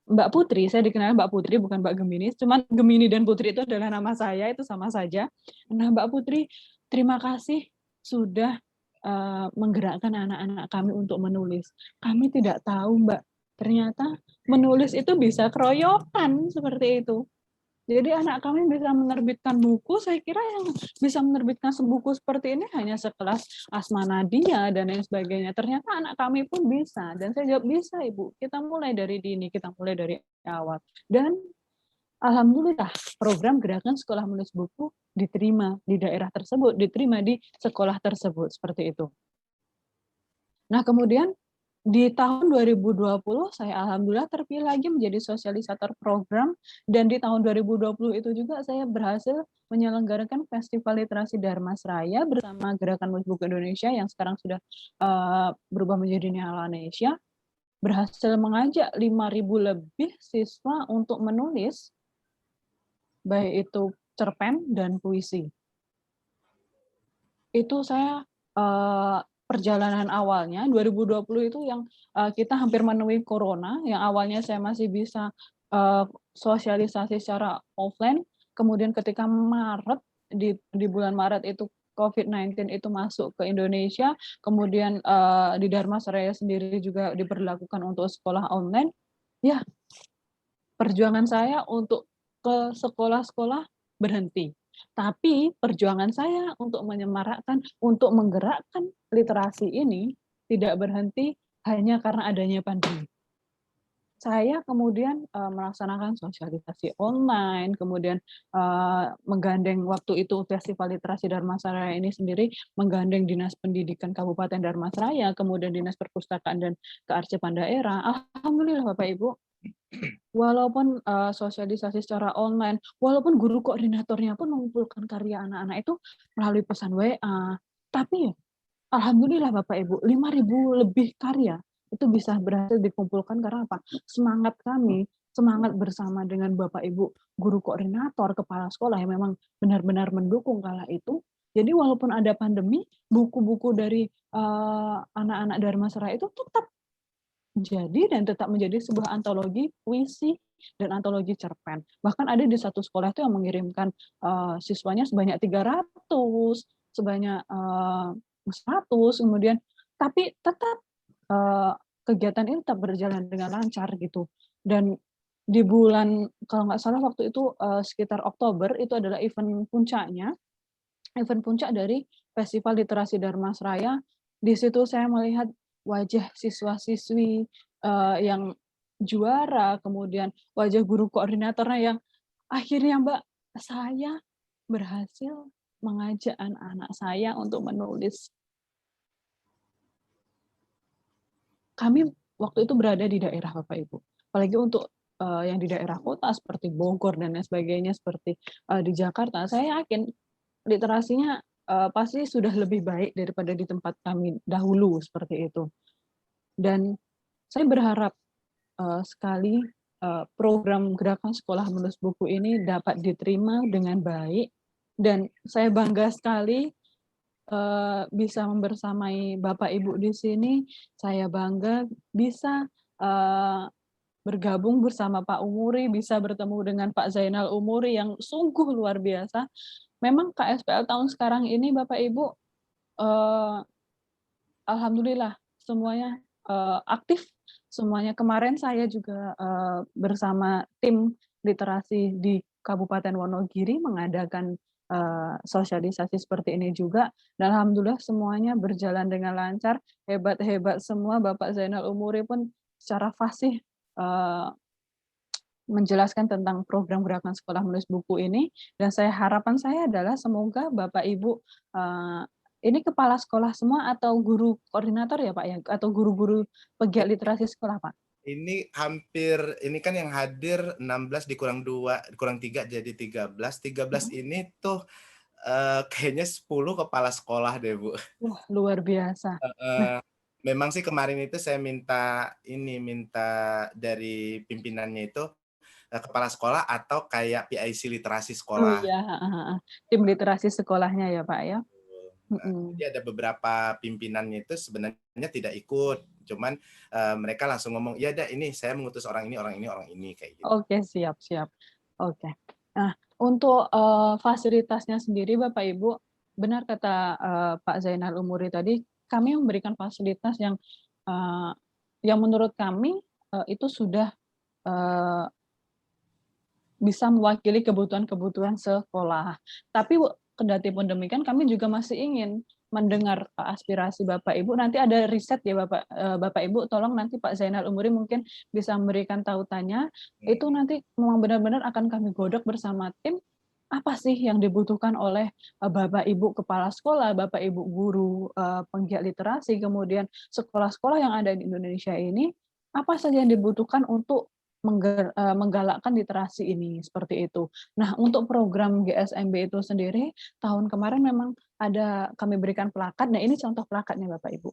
Mbak Putri, saya dikenal Mbak Putri bukan Mbak Gemini, cuman Gemini dan Putri itu adalah nama saya, itu sama saja. Nah, Mbak Putri, terima kasih sudah menggerakkan anak-anak kami untuk menulis. Kami tidak tahu, Mbak, ternyata menulis itu bisa keroyokan seperti itu. Jadi anak kami bisa menerbitkan buku, saya kira yang bisa menerbitkan buku seperti ini hanya sekelas Asma Nadia dan lain sebagainya. Ternyata anak kami pun bisa. Dan saya jawab, bisa Ibu, kita mulai dari dini, kita mulai dari awal. Dan alhamdulillah program gerakan sekolah menulis buku diterima di daerah tersebut, diterima di sekolah tersebut, seperti itu. Nah kemudian di tahun 2020 saya alhamdulillah terpilih lagi menjadi sosialisator program, dan di tahun 2020 itu juga saya berhasil menyelenggarakan Festival Literasi Dharmasraya bersama Gerakan Menulis Buku Indonesia yang sekarang sudah berubah menjadi Niala Indonesia, berhasil mengajak 5.000 lebih siswa untuk menulis, baik itu cerpen dan puisi. Itu saya perjalanan awalnya 2020 itu yang kita hampir menemui corona, yang awalnya saya masih bisa sosialisasi secara offline, kemudian ketika Maret di bulan Maret itu COVID-19 itu masuk ke Indonesia, kemudian di Dharmasraya sendiri juga diberlakukan untuk sekolah online. Ya, perjuangan saya untuk ke sekolah-sekolah berhenti. Tapi perjuangan saya untuk menyemarakkan, untuk menggerakkan literasi ini tidak berhenti hanya karena adanya pandemi. Saya kemudian melaksanakan sosialisasi online, kemudian menggandeng waktu itu Festival Literasi Dharmasraya ini sendiri, menggandeng Dinas Pendidikan Kabupaten Dharmasraya, kemudian Dinas Perpustakaan dan Kearsipan Daerah. Alhamdulillah Bapak Ibu, walaupun sosialisasi secara online, walaupun guru koordinatornya pun mengumpulkan karya anak-anak itu melalui pesan WA, tapi alhamdulillah Bapak Ibu, 5.000 lebih karya itu bisa berhasil dikumpulkan karena apa? Semangat kami, semangat bersama dengan Bapak Ibu guru koordinator, kepala sekolah yang memang benar-benar mendukung kala itu. Jadi walaupun ada pandemi, buku-buku dari anak-anak Dharmasraya itu tetap jadi dan tetap menjadi sebuah antologi puisi dan antologi cerpen. Bahkan ada di satu sekolah itu yang mengirimkan siswanya sebanyak 300, sebanyak 100, kemudian tapi tetap kegiatan ini tetap berjalan dengan lancar gitu. Dan di bulan, kalau nggak salah waktu itu sekitar Oktober, itu adalah event puncaknya, event puncak dari Festival Literasi Dharmasraya. Di situ saya melihat wajah siswa-siswi yang juara, kemudian wajah guru koordinatornya yang akhirnya Mbak, saya berhasil mengajak anak-anak saya untuk menulis. Kami waktu itu berada di daerah Bapak Ibu, apalagi untuk yang di daerah kota seperti Bogor dan lain sebagainya, seperti di Jakarta, saya yakin literasinya pasti sudah lebih baik daripada di tempat kami dahulu seperti itu. Dan saya berharap sekali program Gerakan Sekolah Menulis Buku ini dapat diterima dengan baik, dan saya bangga sekali bisa membersamai Bapak Ibu di sini. Saya bangga bisa bergabung bersama Pak Umuri, bisa bertemu dengan Pak Zainal Umuri yang sungguh luar biasa. Memang KSPL tahun sekarang ini Bapak Ibu, alhamdulillah semuanya aktif, semuanya. Kemarin saya juga bersama tim literasi di Kabupaten Wonogiri mengadakan sosialisasi seperti ini juga, dan alhamdulillah semuanya berjalan dengan lancar, hebat-hebat semua. Bapak Zainal Umuri pun secara fasih menjelaskan tentang program Gerakan Sekolah Menulis Buku ini, dan harapan saya adalah semoga Bapak Ibu ini kepala sekolah semua atau guru koordinator ya Pak ya, atau guru-guru pegiat literasi sekolah Pak? Ini hampir, ini kan yang hadir 16 dikurang 2, kurang 3 jadi 13. 13 ini tuh kayaknya 10 kepala sekolah deh Bu. Wah, luar biasa. Nah, memang sih kemarin itu saya minta dari pimpinannya itu kepala sekolah atau kayak PIC literasi sekolah. Oh iya, tim literasi sekolahnya ya Pak ya. Mm-mm. Jadi ada beberapa pimpinannya itu sebenarnya tidak ikut, cuman mereka langsung ngomong, ya dah ini saya mengutus orang ini, orang ini, orang ini kayak gitu. Oke, siap, siap. Oke. Nah, untuk fasilitasnya sendiri, Bapak Ibu, benar kata Pak Zainal Umuri tadi, kami memberikan fasilitas yang menurut kami itu sudah bisa mewakili kebutuhan-kebutuhan sekolah. Tapi kendati pun demikian, kami juga masih ingin mendengar aspirasi Bapak Ibu. Nanti ada riset ya Bapak Ibu, tolong nanti Pak Zainal Umuri mungkin bisa memberikan tautannya. Itu nanti memang benar-benar akan kami godok bersama tim, apa sih yang dibutuhkan oleh Bapak Ibu kepala sekolah, Bapak Ibu guru penggiat literasi, kemudian sekolah-sekolah yang ada di Indonesia ini, apa saja yang dibutuhkan untuk menggalakkan literasi ini, seperti itu. Nah, untuk program GSMB itu sendiri, tahun kemarin memang kami berikan plakat. Nah, ini contoh plakatnya Bapak Ibu.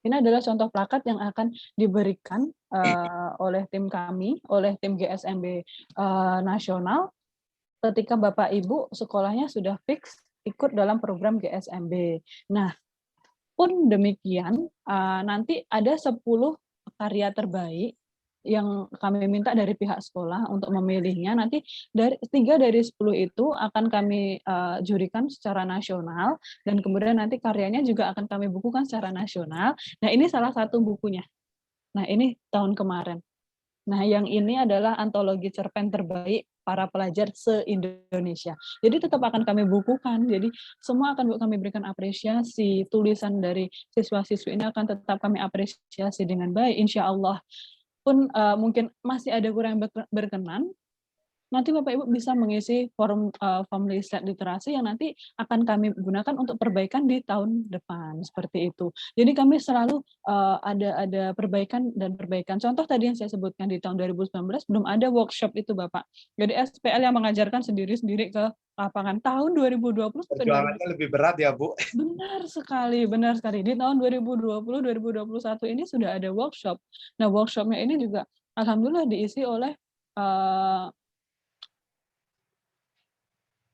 Ini adalah contoh plakat yang akan diberikan oleh tim kami, oleh tim GSMB nasional, ketika Bapak Ibu sekolahnya sudah fix ikut dalam program GSMB. Nah, pun demikian, nanti ada 10 karya terbaik yang kami minta dari pihak sekolah untuk memilihnya. Nanti 3 dari 10 itu akan kami jurikan secara nasional, dan kemudian nanti karyanya juga akan kami bukukan secara nasional. Nah, ini salah satu bukunya. Nah, ini tahun kemarin. Nah, yang ini adalah antologi cerpen terbaik para pelajar se-Indonesia. Jadi tetap akan kami bukukan. Jadi semua akan kami berikan apresiasi. Tulisan dari siswa-siswi ini akan tetap kami apresiasi dengan baik, insya Allah. Pun mungkin masih ada kurang berkenan, nanti Bapak Ibu bisa mengisi form riset literasi yang nanti akan kami gunakan untuk perbaikan di tahun depan, seperti itu. Jadi kami selalu ada perbaikan dan perbaikan. Contoh tadi yang saya sebutkan di tahun 2019 belum ada workshop itu Bapak. Jadi SPL yang mengajarkan sendiri-sendiri ke lapangan. Tahun 2020 sampai 2021. Perjuangannya lebih berat ya, Bu. Benar sekali, benar sekali. Di tahun 2020-2021 ini sudah ada workshop. Nah, workshopnya ini juga alhamdulillah diisi oleh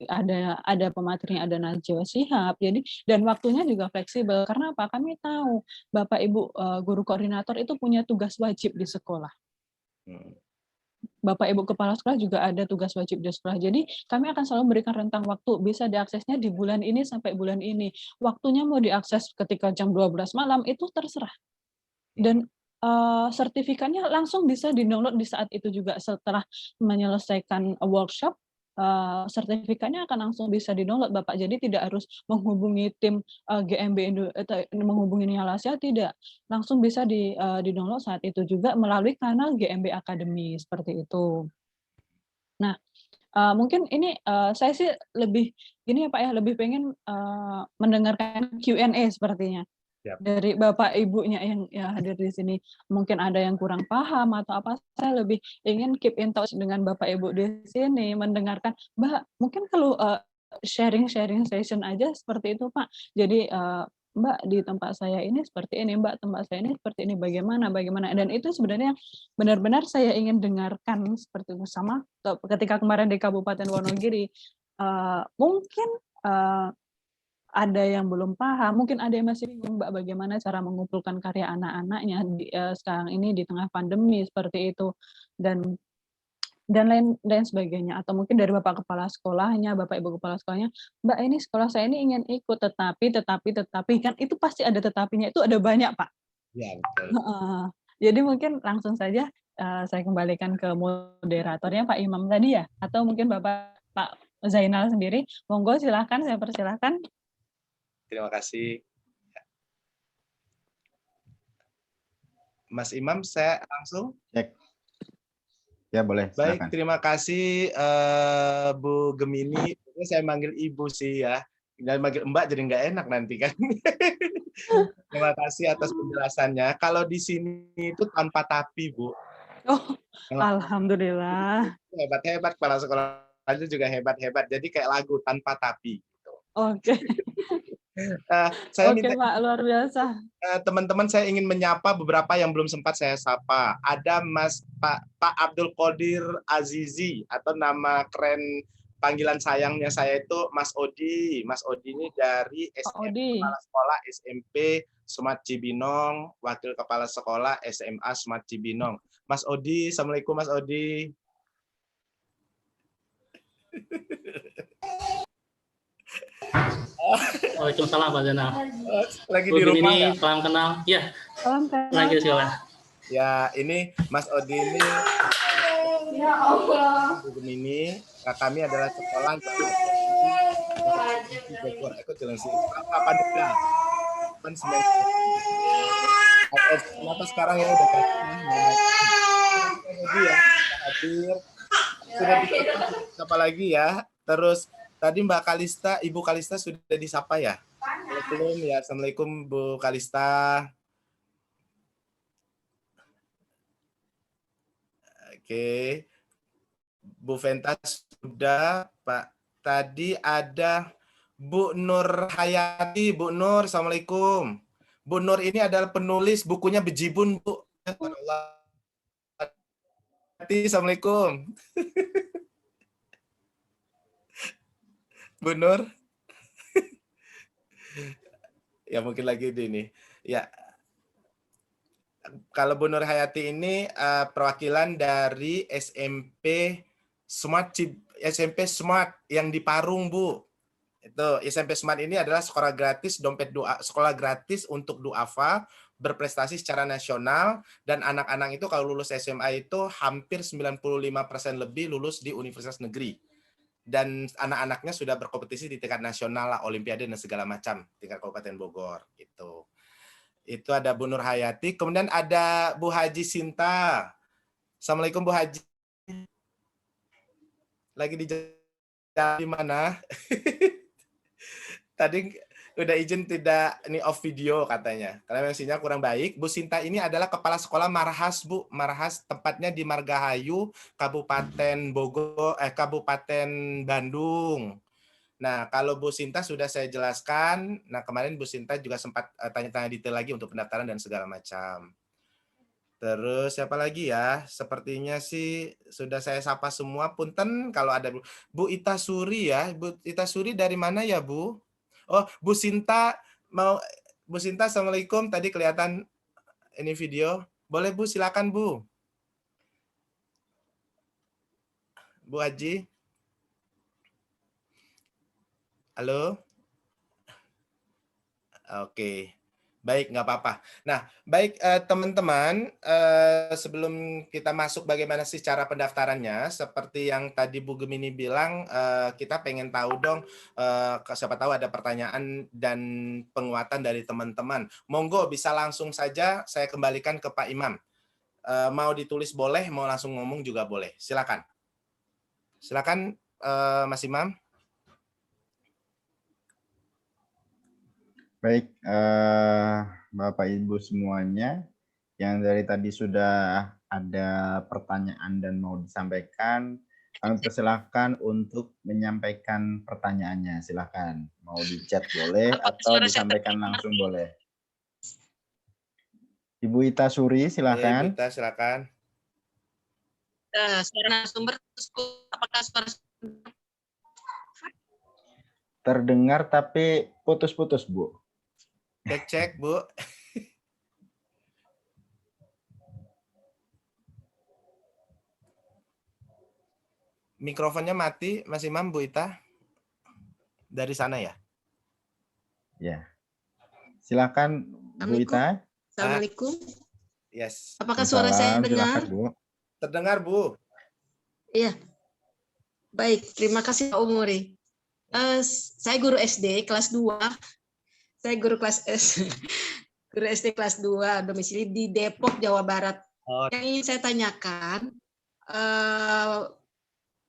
ada pematerinya, ada Najwa Shihab. Jadi dan waktunya juga fleksibel. Karena apa? Kami tahu Bapak Ibu guru koordinator itu punya tugas wajib di sekolah. Bapak Ibu kepala sekolah juga ada tugas wajib di sekolah. Jadi kami akan selalu memberikan rentang waktu, bisa diaksesnya di bulan ini sampai bulan ini. Waktunya mau diakses ketika jam 12 malam itu terserah. Dan sertifikatnya langsung bisa di-download di saat itu juga. Setelah menyelesaikan workshop, sertifikatnya akan langsung bisa di-download Bapak. Jadi tidak harus menghubungi tim GMB menghubungi Nialasya, tidak. Langsung bisa di-download saat itu juga melalui kanal GMB Academy, seperti itu. Nah, mungkin ini saya sih lebih gini ya Pak ya, lebih pengen mendengarkan Q&A sepertinya. Siap. Dari Bapak Ibunya yang hadir di sini. Mungkin ada yang kurang paham atau apa, saya lebih ingin keep in touch dengan Bapak Ibu di sini, mendengarkan, Mbak, mungkin kalau sharing session aja seperti itu Pak. Jadi Mbak, di tempat saya ini seperti ini, Mbak, tempat saya ini seperti ini, bagaimana. Dan itu sebenarnya benar-benar saya ingin dengarkan seperti itu. Sama ketika kemarin di Kabupaten Wonogiri, mungkin ada yang belum paham, mungkin ada yang masih bingung Mbak bagaimana cara mengumpulkan karya anak-anaknya sekarang ini di tengah pandemi seperti itu, dan lain sebagainya. Atau mungkin dari Bapak kepala sekolahnya, Bapak Ibu kepala sekolahnya, Mbak ini sekolah saya ini ingin ikut, tetapi kan itu pasti ada tetapinya, itu ada banyak Pak. Ya, betul. Jadi mungkin langsung saja saya kembalikan ke moderatornya Pak Imam tadi ya, atau mungkin Pak Zainal sendiri, monggo silahkan, saya persilahkan. Terima kasih. Mas Imam, saya langsung. Cek. Ya boleh. Baik, Silakan. terima kasih Bu Gemini. Saya manggil Ibu sih ya. Dan manggil Mbak jadi nggak enak nanti kan. Terima kasih atas penjelasannya. Kalau di sini itu tanpa tapi, Bu. Oh, alhamdulillah. Hebat-hebat, kepala sekolah itu juga hebat-hebat. Jadi kayak lagu tanpa tapi. Oke. Saya Oke minta Pak, luar biasa. teman-teman, saya ingin menyapa beberapa yang belum sempat saya sapa. Ada Pak Abdul Qadir Azizi atau nama keren panggilan sayangnya saya itu Mas Odi. Mas Odi ini dari Odi. Kepala Sekolah SMP Smart Cibinong, Wakil Kepala Sekolah SMA Smart Cibinong. Mas Odi, Assalamualaikum Mas Odi. Waalaikumsalam Pak Zainal. Lagi di rumah ini ya? salam kenal. Ya, Salam kenal. lagi di sekolah. Ya, ini Mas Odi ini Ya Allah. ini kami adalah sekolah Bogor. Aku jalan sih. Apa nih? Kan semester. Kenapa sekarang ya udah lagi ya hadir sudah disapa lagi ya. Terus tadi Mbak Kalista, Ibu Kalista sudah disapa ya? Belum ya. Assalamualaikum Bu Kalista. Oke. Bu Venta sudah, Pak. Tadi ada Bu Nur Hayati. Bu Nur, Assalamualaikum. Bu Nur ini adalah penulis bukunya Bejibun, Bu. Assalamualaikum. Bu Nur. Ya mungkin lagi ini. Ya. Kalau Bu Nur Hayati ini perwakilan dari SMP Smart yang di Parung, Bu. Itu SMP Smart ini adalah sekolah gratis dompet doa, sekolah gratis untuk duafa, berprestasi secara nasional, dan anak-anak itu kalau lulus SMA itu hampir 95% lebih lulus di universitas negeri. Dan anak-anaknya sudah berkompetisi di tingkat nasional, olimpiade dan segala macam tingkat Kabupaten Bogor gitu. Itu ada Bu Nur Hayati, kemudian ada Bu Haji Sinta. Assalamualaikum Bu Haji. Lagi di mana? Tadi udah izin tidak ini off video katanya. Karena sinyal kurang baik. Bu Sinta ini adalah kepala sekolah Marhas, Bu. Marhas tempatnya di Margahayu, Kabupaten Bogor, Kabupaten Bandung. Nah, kalau Bu Sinta sudah saya jelaskan. Nah, kemarin Bu Sinta juga sempat tanya-tanya detail lagi untuk pendaftaran dan segala macam. Terus siapa lagi ya? Sepertinya sih sudah saya sapa semua. Punten kalau ada Bu Ita Suri ya. Bu Ita Suri dari mana ya, Bu? Oh, Bu Sinta mau Bu Sinta, Assalamualaikum. Tadi kelihatan ini video. Boleh Bu, silakan Bu. Bu Haji. Halo? Oke. Baik, nggak apa-apa. Nah, baik teman-teman, sebelum kita masuk bagaimana sih cara pendaftarannya, seperti yang tadi Bu Gemini bilang, kita pengen tahu dong, siapa tahu ada pertanyaan dan penguatan dari teman-teman. Monggo bisa langsung saja saya kembalikan ke Pak Imam. Mau ditulis boleh, mau langsung ngomong juga boleh. Silakan. Silakan Mas Imam. Baik, Bapak Ibu semuanya, yang dari tadi sudah ada pertanyaan dan mau disampaikan, kami persilahkan untuk menyampaikan pertanyaannya. Silakan, mau di chat boleh atau disampaikan langsung boleh. Ibu Ita Suri, silakan. Ibu Ita, silakan. Suara sumber, apakah suara Terdengar tapi putus-putus, Bu. Cek, Bu. Mikrofonnya mati, Mas Imam, Bu Ita. Dari sana ya? Ya. Silakan, Bu Ita. Assalamualaikum. Yes. Apakah suara saya dengar? Silakan, Bu. Terdengar, Bu. Iya. Baik, terima kasih Pak Umuri. Saya guru SD kelas 2. Saya guru guru SD kelas 2 domisili di Depok, Jawa Barat. Yang ingin saya tanyakan,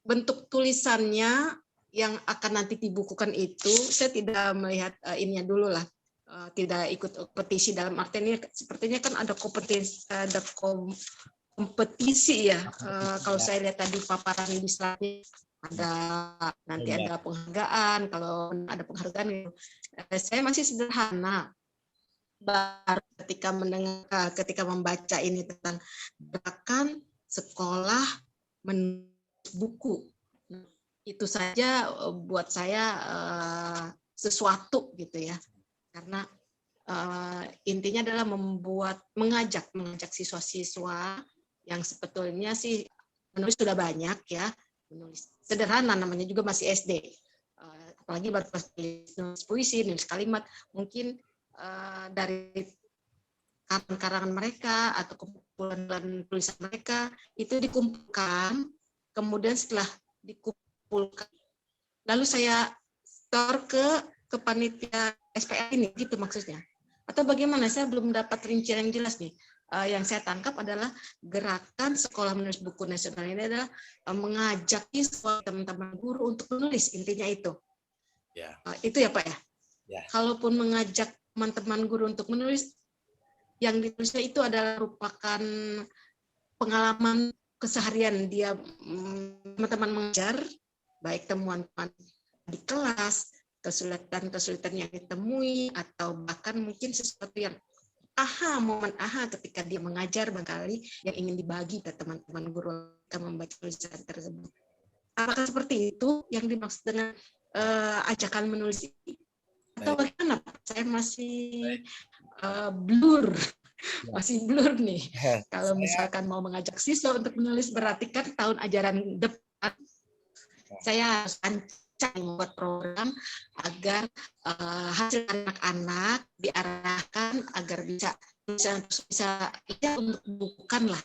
bentuk tulisannya yang akan nanti dibukukan itu, saya tidak melihat ininya dulu lah. Tidak ikut kompetisi dalam artian ini sepertinya kan ada kompetisi ya. Kalau saya lihat tadi paparan di slide ada nanti ada penghargaan, kalau ada penghargaan gitu. Saya masih sederhana. Baru ketika membaca ini tentang gerakan sekolah menulis buku. itu saja buat saya sesuatu gitu ya, karena intinya adalah mengajak siswa-siswa yang sebetulnya sih menulis sudah banyak ya, menulis sederhana, namanya juga masih SD, apalagi baru nulis puisi, nulis kalimat, mungkin dari karangan mereka atau kumpulan tulisan mereka itu dikumpulkan, kemudian setelah dikumpulkan lalu saya store ke panitia SPL ini, gitu maksudnya. Atau bagaimana? Saya belum dapat rincian yang jelas nih. Yang saya tangkap adalah gerakan Sekolah Menulis Buku Nasional ini adalah mengajak siswa, teman-teman guru untuk menulis, intinya itu. Ya. Itu ya Pak ya? Ya. Kalaupun mengajak teman-teman guru untuk menulis, yang ditulisnya itu adalah merupakan pengalaman keseharian dia, teman-teman mengajar, baik temuan-temuan di kelas, kesulitan-kesulitan yang ditemui, atau bahkan mungkin sesuatu yang momen ketika dia mengajar barangkali yang ingin dibagi ke teman-teman guru yang membaca tulisan tersebut. Apakah seperti itu yang dimaksud dengan ajakan menulis ini? Atau bagaimana? Saya masih blur. Masih blur nih. Kalau misalkan mau mengajak siswa untuk menulis, berarti kan tahun ajaran depan saya harus membuat program agar hasil anak-anak diarahkan agar bisa ya, untuk bukanlah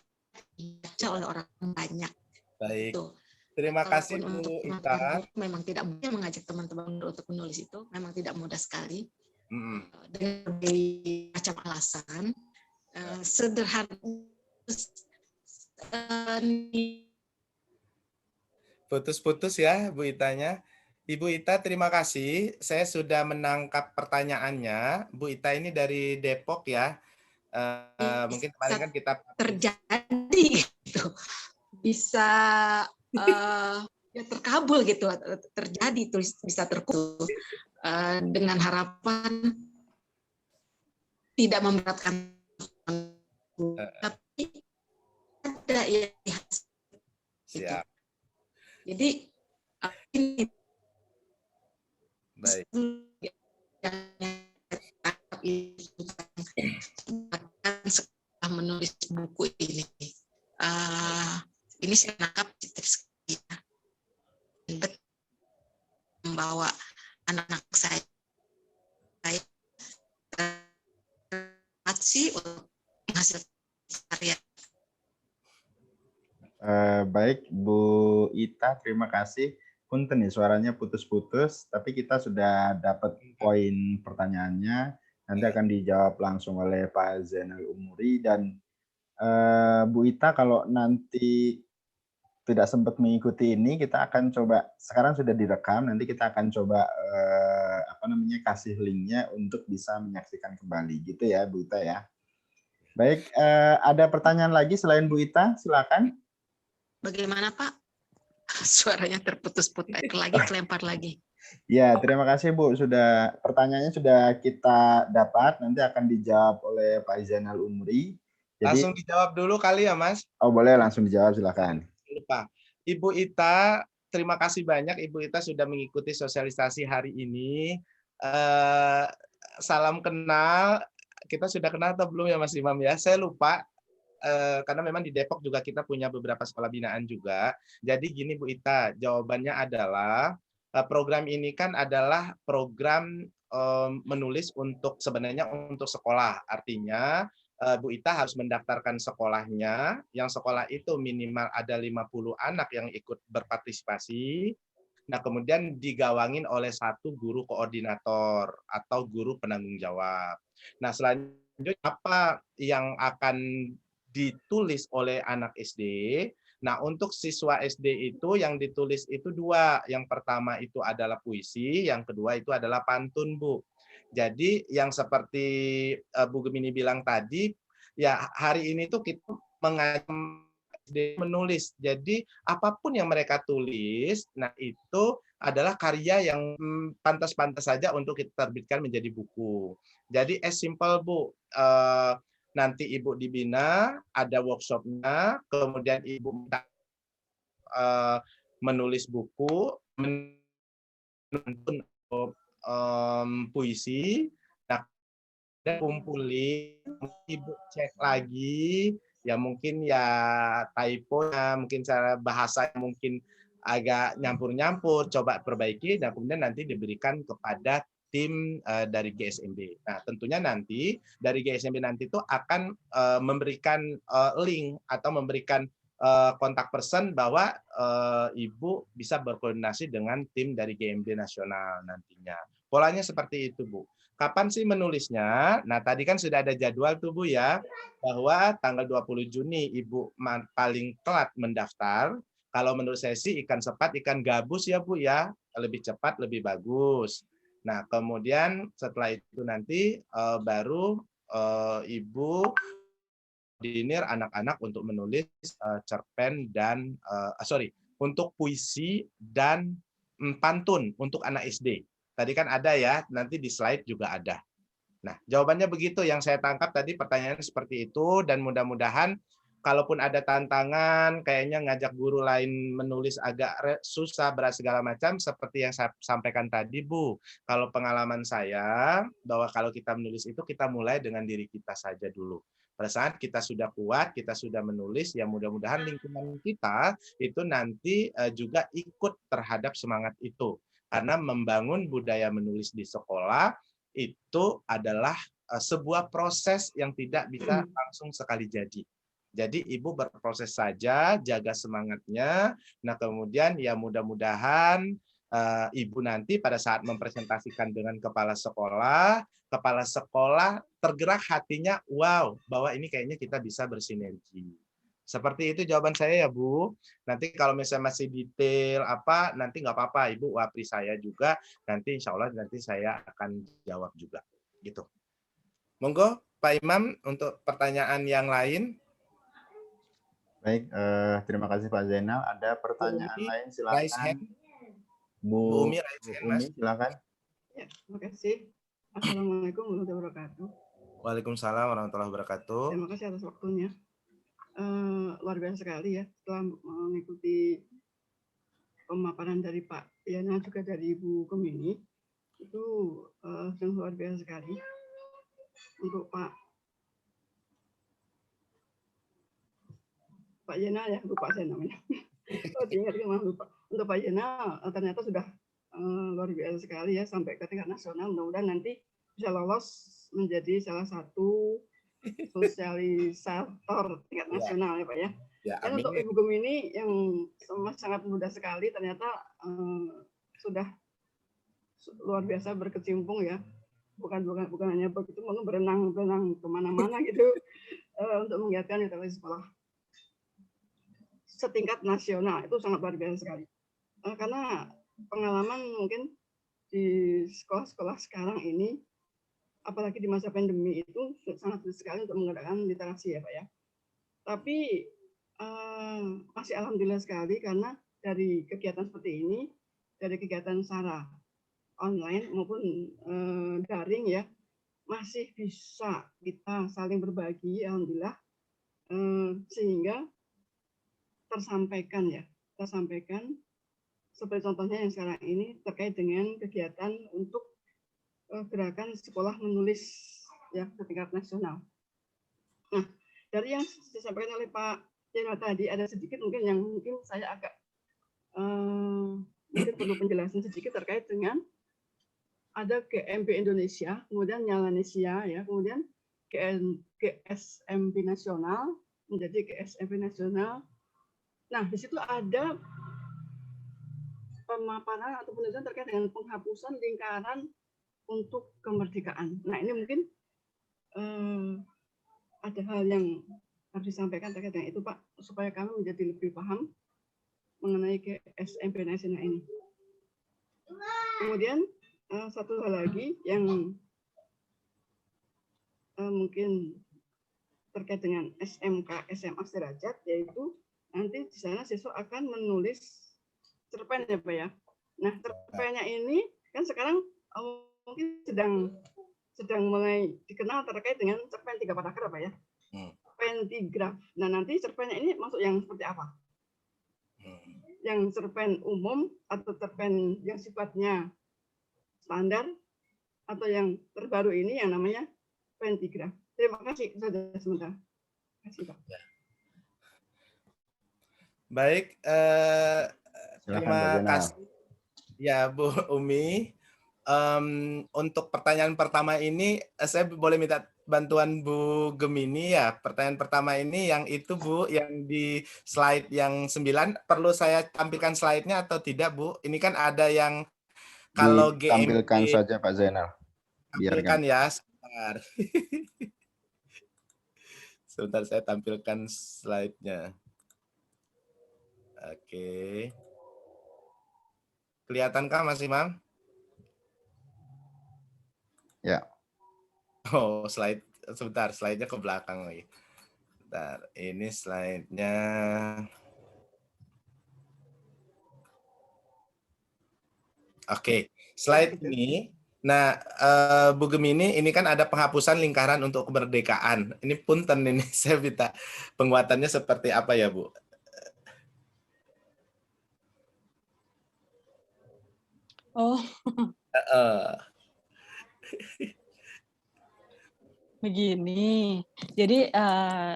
dibaca oleh orang banyak. Baik. Tuh. Terima kasih Kalaupun Bu untuk Ita. memang tidak mudah mengajak teman-teman untuk menulis, itu memang tidak mudah sekali. Dengan berbagai macam alasan. Sederhana. Putus-putus ya Bu Itanya. Ibu Ita, terima kasih. Saya sudah menangkap pertanyaannya. Bu Ita ini dari Depok ya. Mungkin kemarin kan kita terjadi gitu. Bisa ya terkabul gitu, terjadi bisa terkutuk dengan harapan tidak memberatkan, tapi ada ya. Siap. Jadi ini baik. Setelah menulis buku ini saya nangkap membawa anak-anak saya untuk menghasilkan karya. Baik Bu Ita, terima kasih. Punten nih suaranya putus-putus, tapi kita sudah dapat poin pertanyaannya. Nanti akan dijawab langsung oleh Pak Zainal Umuri. Dan Bu Ita, kalau nanti tidak sempat mengikuti ini, kita akan coba, sekarang sudah direkam, nanti kita akan coba kasih linknya untuk bisa menyaksikan kembali, gitu ya Bu Ita ya. Baik, ada pertanyaan lagi selain Bu Ita, silakan. Bagaimana Pak? Suaranya terputus-putus lagi, kelempar lagi. Ya, terima kasih Bu. Pertanyaannya sudah kita dapat, nanti akan dijawab oleh Pak Zainal Umuri. Jadi, langsung dijawab dulu kali ya Mas? Oh boleh, langsung dijawab, silakan. Lupa. Ibu Ita, terima kasih banyak Ibu Ita sudah mengikuti sosialisasi hari ini. Salam kenal. Kita sudah kenal atau belum ya Mas Imam ya? Saya lupa. Karena memang di Depok juga kita punya beberapa sekolah binaan juga. Jadi gini Bu Ita, jawabannya adalah program ini kan adalah program menulis sebenarnya untuk sekolah. Artinya Bu Ita harus mendaftarkan sekolahnya, yang sekolah itu minimal ada 50 anak yang ikut berpartisipasi. Nah, kemudian digawangin oleh satu guru koordinator atau guru penanggung jawab. Nah, selanjutnya apa yang akan ditulis oleh anak SD? Nah, untuk siswa SD itu yang ditulis itu dua. Yang pertama itu adalah puisi, yang kedua itu adalah pantun, Bu. Jadi yang seperti Bu Gemini bilang tadi, ya hari ini tuh kita mengajak menulis. Jadi apapun yang mereka tulis, nah itu adalah karya yang pantas-pantas saja untuk kita terbitkan menjadi buku. Jadi as simple Bu. Nanti Ibu dibina, ada workshopnya, kemudian Ibu minta menulis buku, menuntun puisi. Nah, kumpulin, Ibu cek lagi, ya mungkin ya typo, mungkin cara bahasa mungkin agak nyampur-nyampur, coba perbaiki, dan kemudian nanti diberikan kepada tim dari GSMB. Nah, tentunya nanti dari GSMB nanti itu akan memberikan link atau memberikan kontak person bahwa Ibu bisa berkoordinasi dengan tim dari GMB nasional nantinya. Polanya seperti itu, Bu. Kapan sih menulisnya? Nah, tadi kan sudah ada jadwal tuh, Bu, ya, bahwa tanggal 20 Juni Ibu paling telat mendaftar. Kalau menurut saya sih ikan sepat, ikan gabus ya, Bu, ya. Lebih cepat, lebih bagus. Nah, kemudian setelah itu nanti baru Ibu koordinir anak-anak untuk menulis cerpen dan, untuk puisi dan pantun untuk anak SD. Tadi kan ada ya, nanti di slide juga ada. Nah, jawabannya begitu yang saya tangkap tadi, pertanyaan seperti itu, dan mudah-mudahan kalaupun ada tantangan, kayaknya ngajak guru lain menulis agak susah, berat segala macam, seperti yang saya sampaikan tadi, Bu. Kalau pengalaman saya, bahwa kalau kita menulis itu, kita mulai dengan diri kita saja dulu. Pada saat kita sudah kuat, kita sudah menulis, ya mudah-mudahan lingkungan kita itu nanti juga ikut terhadap semangat itu. Karena membangun budaya menulis di sekolah itu adalah sebuah proses yang tidak bisa langsung sekali jadi. Jadi Ibu berproses saja, jaga semangatnya. Nah, kemudian ya mudah-mudahan Ibu nanti pada saat mempresentasikan dengan kepala sekolah tergerak hatinya, wow, bahwa ini kayaknya kita bisa bersinergi. Seperti itu jawaban saya ya, Bu. Nanti kalau misalnya masih detail apa, nanti nggak apa-apa, Ibu wapri saya juga. Nanti insya Allah nanti saya akan jawab juga. Gitu. Monggo, Pak Imam, untuk pertanyaan yang lain. Baik, terima kasih Pak Zainal. Ada pertanyaan lain, Raise hand. silakan. Bu Umi, raise hand, Umi, Mas. silakan. Ya, terima kasih. Assalamualaikum warahmatullahi wabarakatuh. Waalaikumsalam warahmatullahi wabarakatuh. Terima kasih atas waktunya. Luar biasa sekali ya, setelah mengikuti pemaparan dari Pak Yana juga dari Ibu Gemini, itu yang luar biasa sekali. Untuk Pak Yana ya, lupa saya namanya. Ingat lupa. Untuk Pak Yana ternyata sudah luar biasa sekali ya, sampai ke tingkat nasional. Mudah-mudahan nanti bisa lolos menjadi salah satu sosialisator tingkat nasional ya Pak ya. Ya, dan untuk Ibu Gemini yang sangat mudah sekali, ternyata sudah luar biasa berkecimpung ya. Bukan hanya begitu, berenang kemana-mana gitu untuk menggiatkan literasi sekolah setingkat nasional. Itu sangat luar biasa sekali. Karena pengalaman mungkin di sekolah-sekolah sekarang ini, apalagi di masa pandemi itu sangat sulit sekali untuk mengadakan literasi ya Pak ya. Tapi masih alhamdulillah sekali karena dari kegiatan seperti ini, dari kegiatan secara online maupun daring ya, masih bisa kita saling berbagi alhamdulillah, sehingga tersampaikan seperti contohnya yang sekarang ini terkait dengan kegiatan untuk gerakan sekolah menulis ya setingkat nasional. Nah, dari yang disampaikan oleh Pak Yana tadi ada sedikit mungkin yang saya agak mungkin perlu penjelasan sedikit terkait dengan ada GMB Indonesia, kemudian Nyalanesia ya, kemudian GSMB nasional menjadi GSMB nasional. Nah, di situ ada pemaparan atau penulisan terkait dengan penghapusan lingkaran untuk kemerdekaan. Nah, ini mungkin ada hal yang harus disampaikan terkait dengan itu, Pak, supaya kami menjadi lebih paham mengenai GSMB nasional ini. Kemudian satu hal lagi yang mungkin terkait dengan SMK, SMA sederajat, yaitu nanti di sana siswa akan menulis cerpen ya, Pak ya. Nah, cerpennya ini kan sekarang mungkin sedang mulai dikenal terkait dengan cerpen 3 paragraf Pak ya. Pentigraf. Nah, nanti cerpennya ini masuk yang seperti apa? yang cerpen umum atau cerpen yang sifatnya standar, atau yang terbaru ini yang namanya pentigraf. Terima kasih saudara sebentar. Terima kasih, Pak. Baik, Silakan, Pak terima Zainal. kasih ya Bu Umi. Untuk pertanyaan pertama ini, saya boleh minta bantuan Bu Gemini ya. Pertanyaan pertama ini yang itu Bu, yang di slide yang 9, perlu saya tampilkan slide-nya atau tidak Bu? Ini kan ada yang kalau Ditampilkan GMB, saja Pak Zainal. tampilkan Biarkan. ya, sebentar. Sebentar saya tampilkan slide-nya. Oke. Kelihatankah Mas Imam? Ya. Oh, sebentar, slide-nya ke belakang lagi. Bentar, ini slide-nya. Oke, slide ini. Nah, Bu Gemini, ini kan ada penghapusan lingkaran untuk kemerdekaan. Ini punten ini, saya minta penguatannya seperti apa ya, Bu? Oh, begini. Jadi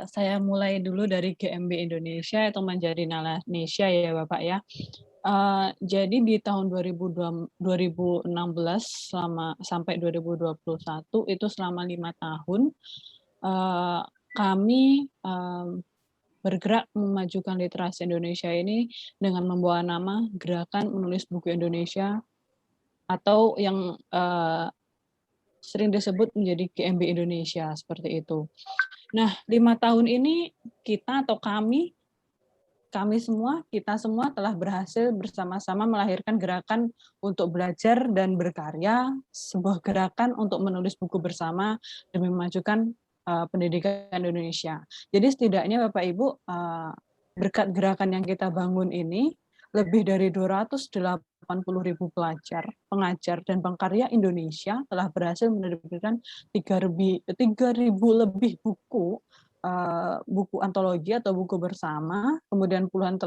saya mulai dulu dari GMB Indonesia atau Menjadi Indonesia ya Bapak ya. Jadi di tahun 2016 sampai 2021 itu selama 5 tahun kami bergerak memajukan literasi Indonesia ini dengan membawa nama Gerakan Menulis Buku Indonesia atau yang sering disebut menjadi GMB Indonesia seperti itu. Nah, 5 tahun ini kita atau kita semua telah berhasil bersama-sama melahirkan gerakan untuk belajar dan berkarya, sebuah gerakan untuk menulis buku bersama demi memajukan pendidikan Indonesia. Jadi setidaknya Bapak Ibu, berkat gerakan yang kita bangun ini, lebih dari 280.000 pelajar, pengajar, dan pengkarya Indonesia telah berhasil menerbitkan 3.000 lebih buku, buku antologi atau buku bersama, kemudian puluhan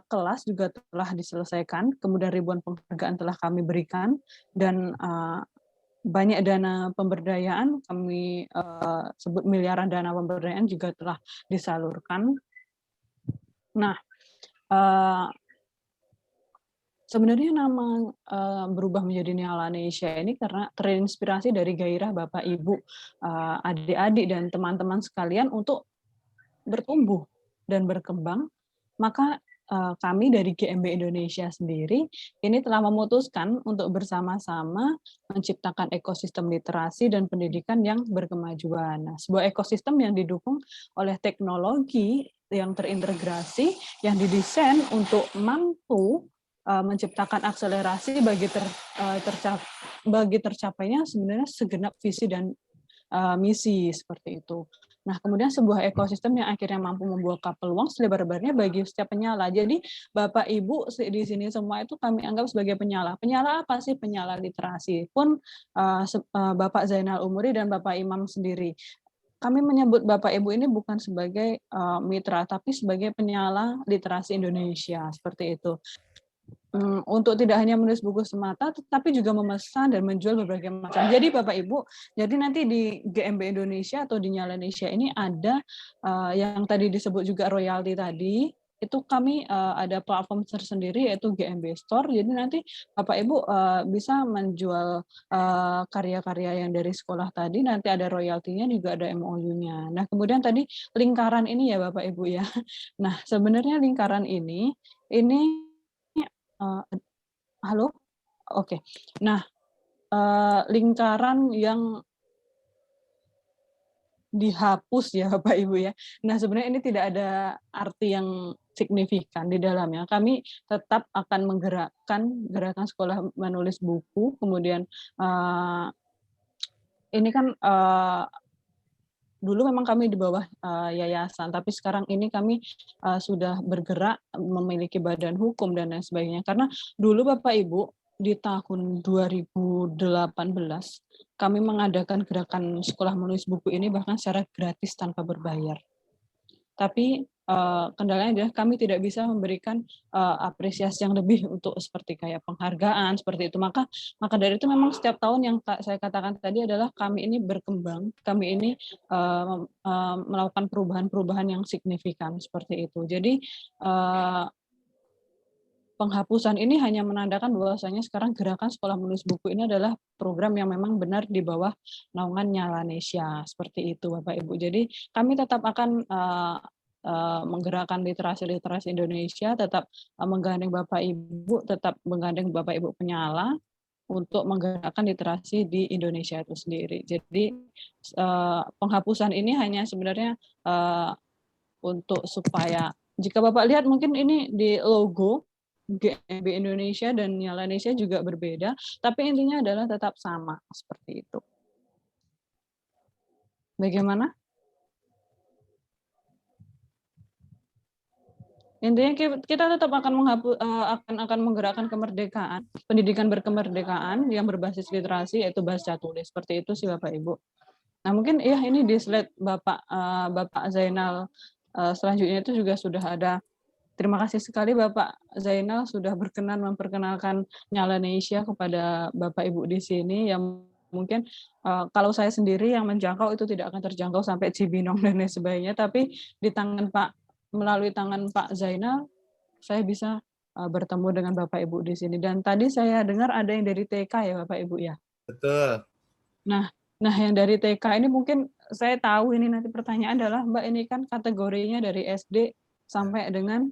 kelas juga telah diselesaikan, kemudian ribuan penghargaan telah kami berikan, dan banyak dana pemberdayaan, kami sebut miliaran dana pemberdayaan juga telah disalurkan. Nah, sebenarnya nama berubah menjadi Nyala Indonesia ini karena terinspirasi dari gairah Bapak Ibu, adik-adik dan teman-teman sekalian untuk bertumbuh dan berkembang. Maka kami dari GMB Indonesia sendiri ini telah memutuskan untuk bersama-sama menciptakan ekosistem literasi dan pendidikan yang berkemajuan. Nah, sebuah ekosistem yang didukung oleh teknologi yang terintegrasi, yang didesain untuk mampu menciptakan akselerasi bagi tercapainya sebenarnya segenap visi dan misi seperti itu. Nah, kemudian sebuah ekosistem yang akhirnya mampu membuka peluang selebar-lebarnya bagi setiap penyala. Jadi, Bapak Ibu di sini semua itu kami anggap sebagai penyala. Penyala apa sih? Penyala literasi. Pun Bapak Zainal Umuri dan Bapak Imam sendiri. Kami menyebut Bapak Ibu ini bukan sebagai mitra, tapi sebagai penyala literasi Indonesia, seperti itu. Untuk tidak hanya menulis buku semata, tetapi juga memesan dan menjual berbagai macam. Jadi Bapak Ibu, jadi nanti di GMB Indonesia atau di Nyala Indonesia ini ada yang tadi disebut juga royalti tadi, itu kami ada platform tersendiri yaitu GMB Store. Jadi nanti Bapak Ibu bisa menjual karya-karya yang dari sekolah tadi, nanti ada royaltinya juga ada MOU-nya. Nah, kemudian tadi lingkaran ini ya Bapak Ibu ya. Nah, sebenarnya lingkaran ini halo? Oke. Nah, lingkaran yang dihapus ya Bapak Ibu ya. Nah, sebenarnya ini tidak ada arti yang signifikan di dalamnya. Kami tetap akan menggerakkan gerakan sekolah menulis buku, kemudian ini kan dulu memang kami di bawah yayasan, tapi sekarang ini kami sudah bergerak memiliki badan hukum dan lain sebagainya. Karena dulu Bapak Ibu di tahun 2018 kami mengadakan gerakan sekolah menulis buku ini bahkan secara gratis tanpa berbayar. Tapi kendalanya adalah kami tidak bisa memberikan apresiasi yang lebih untuk seperti kayak penghargaan seperti itu. Maka dari itu memang setiap tahun yang saya katakan tadi adalah kami ini berkembang, kami ini melakukan perubahan-perubahan yang signifikan seperti itu. Jadi penghapusan ini hanya menandakan bahwasanya sekarang gerakan sekolah menulis buku ini adalah program yang memang benar di bawah naungan Nyalanesia, seperti itu Bapak Ibu. Jadi kami tetap akan menggerakkan literasi Indonesia, tetap menggandeng Bapak Ibu, tetap menggandeng Bapak Ibu penyala untuk menggerakkan literasi di Indonesia itu sendiri. Jadi penghapusan ini hanya sebenarnya untuk supaya, jika Bapak lihat mungkin ini di logo GMB Indonesia dan Nyalanesia juga berbeda, tapi intinya adalah tetap sama seperti itu. Bagaimana? Intinya kita tetap akan akan menggerakkan kemerdekaan, pendidikan berkemerdekaan yang berbasis literasi, yaitu baca tulis. Seperti itu sih Bapak Ibu. Nah mungkin ya ini di slide Bapak Zainal selanjutnya itu juga sudah ada. Terima kasih sekali Bapak Zainal sudah berkenan memperkenalkan Nyalanesia kepada Bapak Ibu di sini, yang mungkin kalau saya sendiri yang menjangkau itu tidak akan terjangkau sampai Cibinong dan lain sebagainya, tapi di tangan melalui tangan Pak Zainal saya bisa bertemu dengan Bapak Ibu di sini. Dan tadi saya dengar ada yang dari TK ya Bapak Ibu ya. Betul. Nah yang dari TK ini mungkin saya tahu ini nanti pertanyaan adalah Mbak, ini kan kategorinya dari SD sampai dengan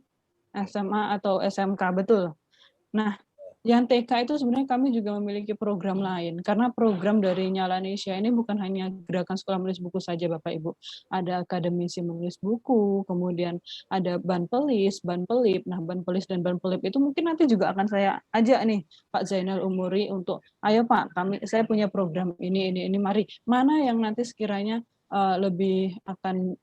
SMA atau SMK, betul. Nah, yang TK itu sebenarnya kami juga memiliki program lain, karena program dari Nyalanesia ini bukan hanya gerakan sekolah menulis buku saja Bapak Ibu. Ada akademisi menulis buku, kemudian ada Banpelis, Banpelip. Nah, Banpelis dan Banpelip itu mungkin nanti juga akan saya ajak nih Pak Zainal Umuri untuk, ayo Pak, saya punya program ini, mari. Mana yang nanti sekiranya lebih akan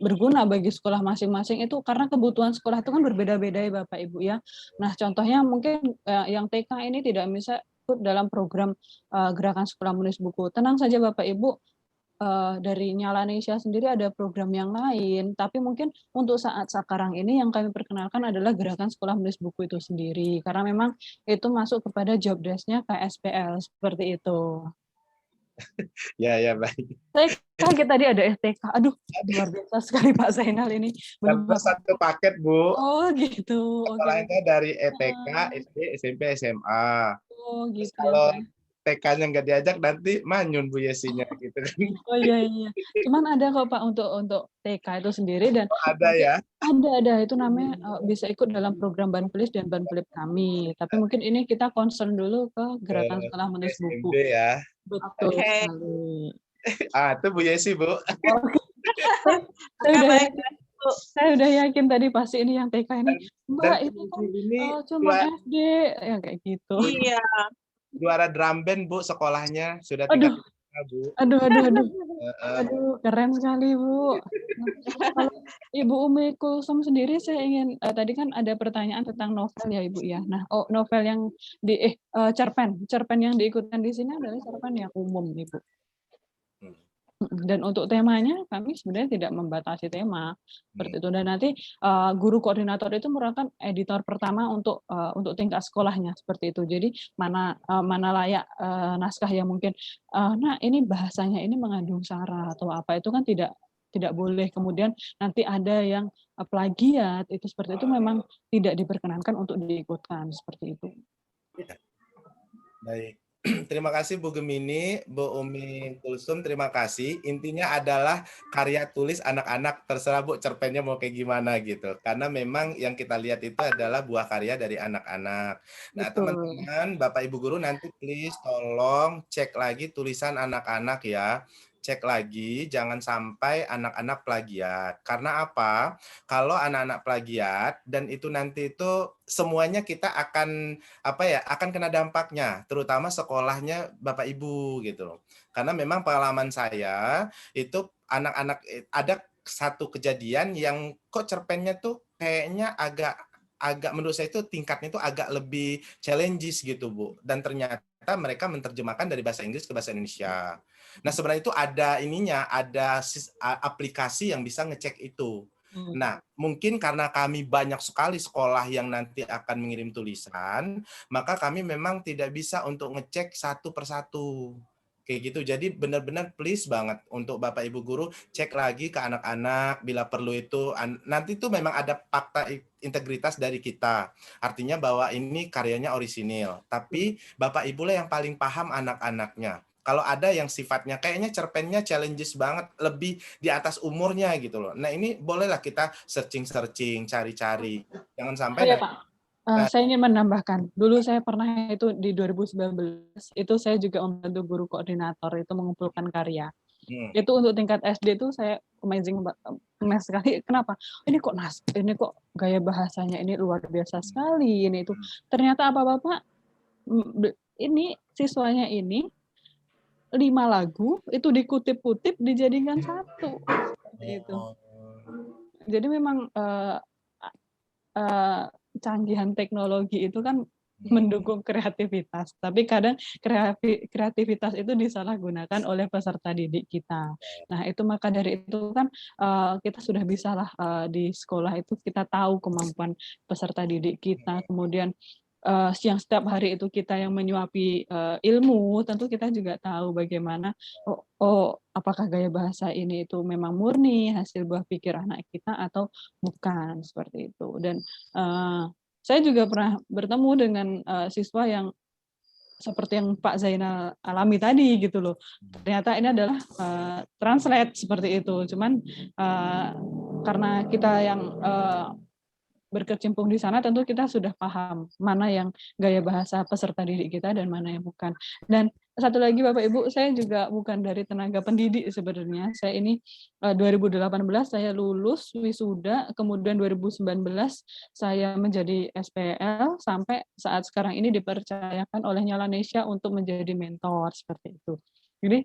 berguna bagi sekolah masing-masing itu, karena kebutuhan sekolah itu kan berbeda-beda ya Bapak Ibu ya. Nah contohnya mungkin yang TK ini tidak bisa ikut dalam program gerakan sekolah menulis buku. Tenang saja Bapak Ibu, dari Nyalanesia sendiri ada program yang lain, tapi mungkin untuk saat sekarang ini yang kami perkenalkan adalah gerakan sekolah menulis buku itu sendiri, karena memang itu masuk kepada job desk-nya KSPL seperti itu. Ya baik. Saya kaget tadi ada STK. Aduh, luar biasa sekali Pak Zainal ini. Karena satu paket, Bu. Oh gitu. Sekolahnya dari ETK, SD, SMP, SMA. Oh gitu. Kalau TK-nya nggak diajak nanti manyun Bu Yesinya gitu kan. Oh iya. Cuman ada kok Pak untuk TK itu sendiri, dan ada ya. Ada itu namanya bisa ikut dalam program Banpelis dan Banpelip kami. Tapi mungkin ini kita concern dulu ke gerakan sekolah menulis buku. SMP ya. Betul sekali. Itu Bu Yesi, Bu. Saya udah yakin tadi pasti ini yang TK ini. Mbak itu kan cuma SD ya kayak gitu. Iya. Juara drum band Bu sekolahnya, sudah 3 tahun Bu. Aduh, keren sekali Bu. Kalau Ibu Umi Kulsum sendiri, saya ingin tadi kan ada pertanyaan tentang novel ya Ibu ya. Nah, novel yang di cerpen yang diikutkan di sini adalah cerpen yang umum Ibu. Dan untuk temanya kami sebenarnya tidak membatasi tema seperti itu, dan nanti guru koordinator itu merupakan editor pertama untuk tingkat sekolahnya seperti itu. Jadi mana layak naskah yang mungkin nah ini bahasanya ini mengandung sara atau apa, itu kan tidak boleh kemudian nanti ada yang plagiat, itu seperti itu memang tidak diperkenankan untuk diikutkan seperti itu. Baik. Terima kasih Bu Gemini, Bu Umi Kulsum, terima kasih. Intinya adalah karya tulis anak-anak, terserah Bu cerpennya mau kayak gimana gitu. Karena memang yang kita lihat itu adalah buah karya dari anak-anak. Nah teman-teman, Bapak Ibu Guru nanti please tolong cek lagi tulisan anak-anak ya. Cek lagi, jangan sampai anak-anak plagiat. Karena apa? Kalau anak-anak plagiat dan itu nanti itu semuanya kita akan akan kena dampaknya, terutama sekolahnya Bapak Ibu gitu. Karena memang pengalaman saya itu anak-anak ada satu kejadian yang kok cerpennya tuh kayaknya agak agak menurut saya itu tingkatnya itu agak lebih challenges gitu Bu. Dan ternyata mereka menerjemahkan dari bahasa Inggris ke bahasa Indonesia. Nah sebenarnya itu ada ininya, ada aplikasi yang bisa ngecek itu. Nah mungkin karena kami banyak sekali sekolah yang nanti akan mengirim tulisan, maka kami memang tidak bisa untuk ngecek satu persatu. Kayak gitu. Jadi benar-benar please banget untuk Bapak Ibu guru cek lagi ke anak-anak bila perlu itu nanti tuh memang ada fakta integritas dari kita. Artinya bahwa ini karyanya orisinil, tapi Bapak Ibu lah yang paling paham anak-anaknya. Kalau ada yang sifatnya kayaknya cerpennya challenges banget, lebih di atas umurnya gitu loh. Nah, ini bolehlah kita searching-searching, cari-cari. Jangan sampai Oh ya nanti Pak, saya ingin menambahkan, dulu saya pernah itu di 2019, itu saya juga membantu guru koordinator itu mengumpulkan karya. Itu untuk tingkat SD itu saya amazing sekali. Kenapa? Ini kok gaya bahasanya ini luar biasa sekali. Ini itu ternyata apa Bapak? Ini siswanya ini 5 lagu itu dikutip-kutip dijadikan satu. Itu. Jadi memang canggihan teknologi itu kan mendukung kreativitas, tapi kadang kreativitas itu disalahgunakan oleh peserta didik kita. Nah itu maka dari itu kan kita sudah bisa lah di sekolah itu kita tahu kemampuan peserta didik kita, kemudian yang setiap hari itu kita yang menyuapi ilmu, tentu kita juga tahu bagaimana apakah gaya bahasa ini itu memang murni hasil buah pikir anak kita atau bukan, seperti itu. Dan saya juga pernah bertemu dengan siswa yang seperti yang Pak Zainal alami tadi gitu loh. Ternyata ini adalah translate seperti itu. Cuman karena kita yang berkecimpung di sana tentu kita sudah paham mana yang gaya bahasa peserta didik kita dan mana yang bukan. Dan satu lagi Bapak Ibu, saya juga bukan dari tenaga pendidik sebenarnya. Saya ini 2018 saya lulus wisuda, kemudian 2019 saya menjadi SPL sampai saat sekarang ini dipercayakan oleh Nyalanesia untuk menjadi mentor seperti itu. Jadi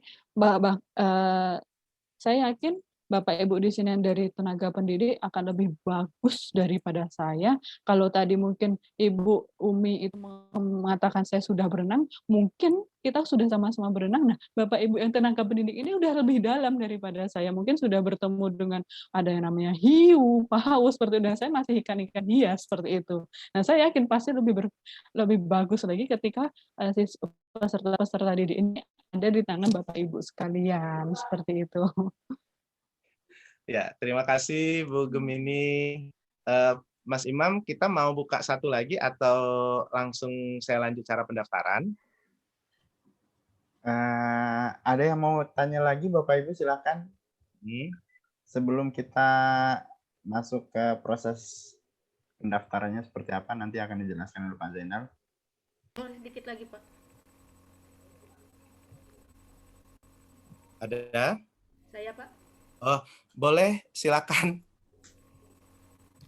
saya yakin Bapak Ibu di sini yang dari tenaga pendidik akan lebih bagus daripada saya. Kalau tadi mungkin Ibu Umi itu mengatakan saya sudah berenang, mungkin kita sudah sama-sama berenang. Nah, Bapak Ibu yang tenaga pendidik ini udah lebih dalam daripada saya. Mungkin sudah bertemu dengan ada yang namanya hiu, paus seperti itu. Dan saya masih ikan-ikan hias seperti itu. Nah, saya yakin pasti lebih bagus lagi ketika peserta didik ini ada di tangan Bapak Ibu sekalian seperti itu. Ya, terima kasih Bu Gemini. Mas Imam, kita mau buka satu lagi atau langsung saya lanjut cara pendaftaran? Ada yang mau tanya lagi Bapak Ibu silakan. Sebelum kita masuk ke proses pendaftarannya seperti apa nanti akan dijelaskan oleh Pak Zainal. Sedikit lagi Pak. Ada? Saya Pak. Oh, boleh, silakan.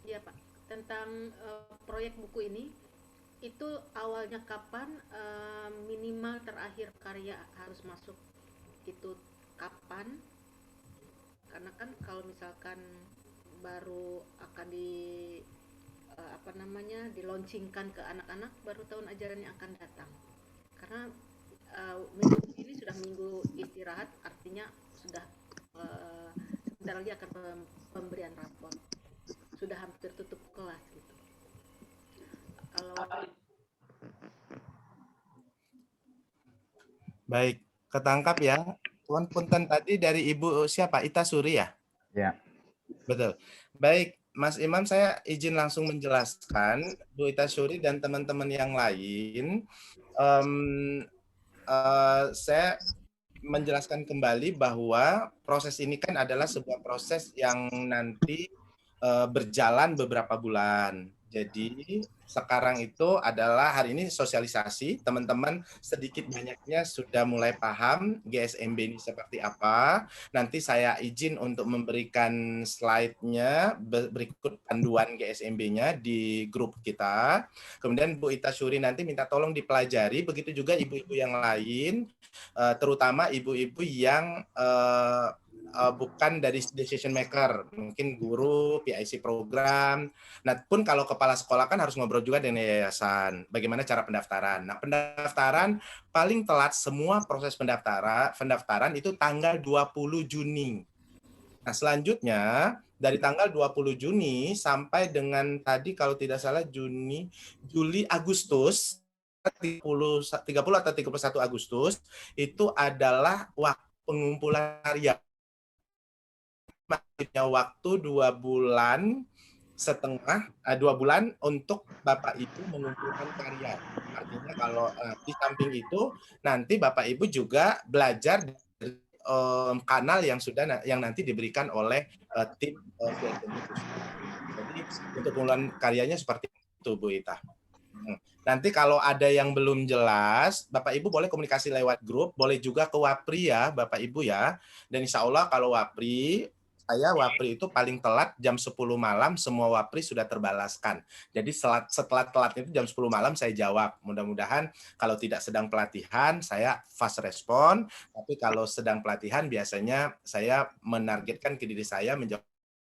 Iya Pak, tentang proyek buku ini, itu awalnya kapan, minimal terakhir karya harus masuk itu kapan? Karena kan kalau misalkan baru akan dilaunchingkan ke anak-anak, baru tahun ajaran yang akan datang. Karena minggu ini sudah minggu istirahat, artinya sudah sebentar lagi akan pemberian rapor, sudah hampir tutup kelas gitu. Kalau baik, ketangkap ya. Tuan punten tadi dari Ibu siapa? Ita Suri ya? Ya. Betul. Baik, Mas Imam, saya izin langsung menjelaskan, Bu Ita Suri dan teman-teman yang lain. Saya menjelaskan kembali bahwa proses ini kan adalah sebuah proses yang nanti berjalan beberapa bulan. Jadi sekarang itu adalah hari ini sosialisasi, teman-teman sedikit banyaknya sudah mulai paham GSMB ini seperti apa. Nanti saya izin untuk memberikan slide-nya berikut panduan GSMB-nya di grup kita. Kemudian Bu Ita Suri nanti minta tolong dipelajari, begitu juga ibu-ibu yang lain, terutama ibu-ibu yang bukan dari decision maker, mungkin guru, PIC program. Nah, pun kalau kepala sekolah kan harus ngobrol juga dengan yayasan. Bagaimana cara pendaftaran? Nah, pendaftaran paling telat semua proses pendaftaran itu tanggal 20 Juni. Nah, selanjutnya dari tanggal 20 Juni sampai dengan tadi kalau tidak salah Juli, Agustus 30 atau 31 Agustus itu adalah waktu pengumpulan karya. Maksudnya waktu 2 bulan untuk Bapak Ibu mengumpulkan karya. Artinya kalau di samping itu nanti Bapak Ibu juga belajar dari kanal yang nanti diberikan oleh tim Jadi untuk pengumpulan karyanya seperti itu, Bu Ita. Nanti kalau ada yang belum jelas, Bapak Ibu boleh komunikasi lewat grup, boleh juga ke Wapri ya, Bapak Ibu ya. Dan insya Allah kalau Wapri itu paling telat jam 10 malam, semua Wapri sudah terbalaskan. Jadi setelah telat itu jam 10 malam saya jawab. Mudah-mudahan kalau tidak sedang pelatihan, saya fast respon. Tapi kalau sedang pelatihan, biasanya saya menargetkan ke diri saya menjawab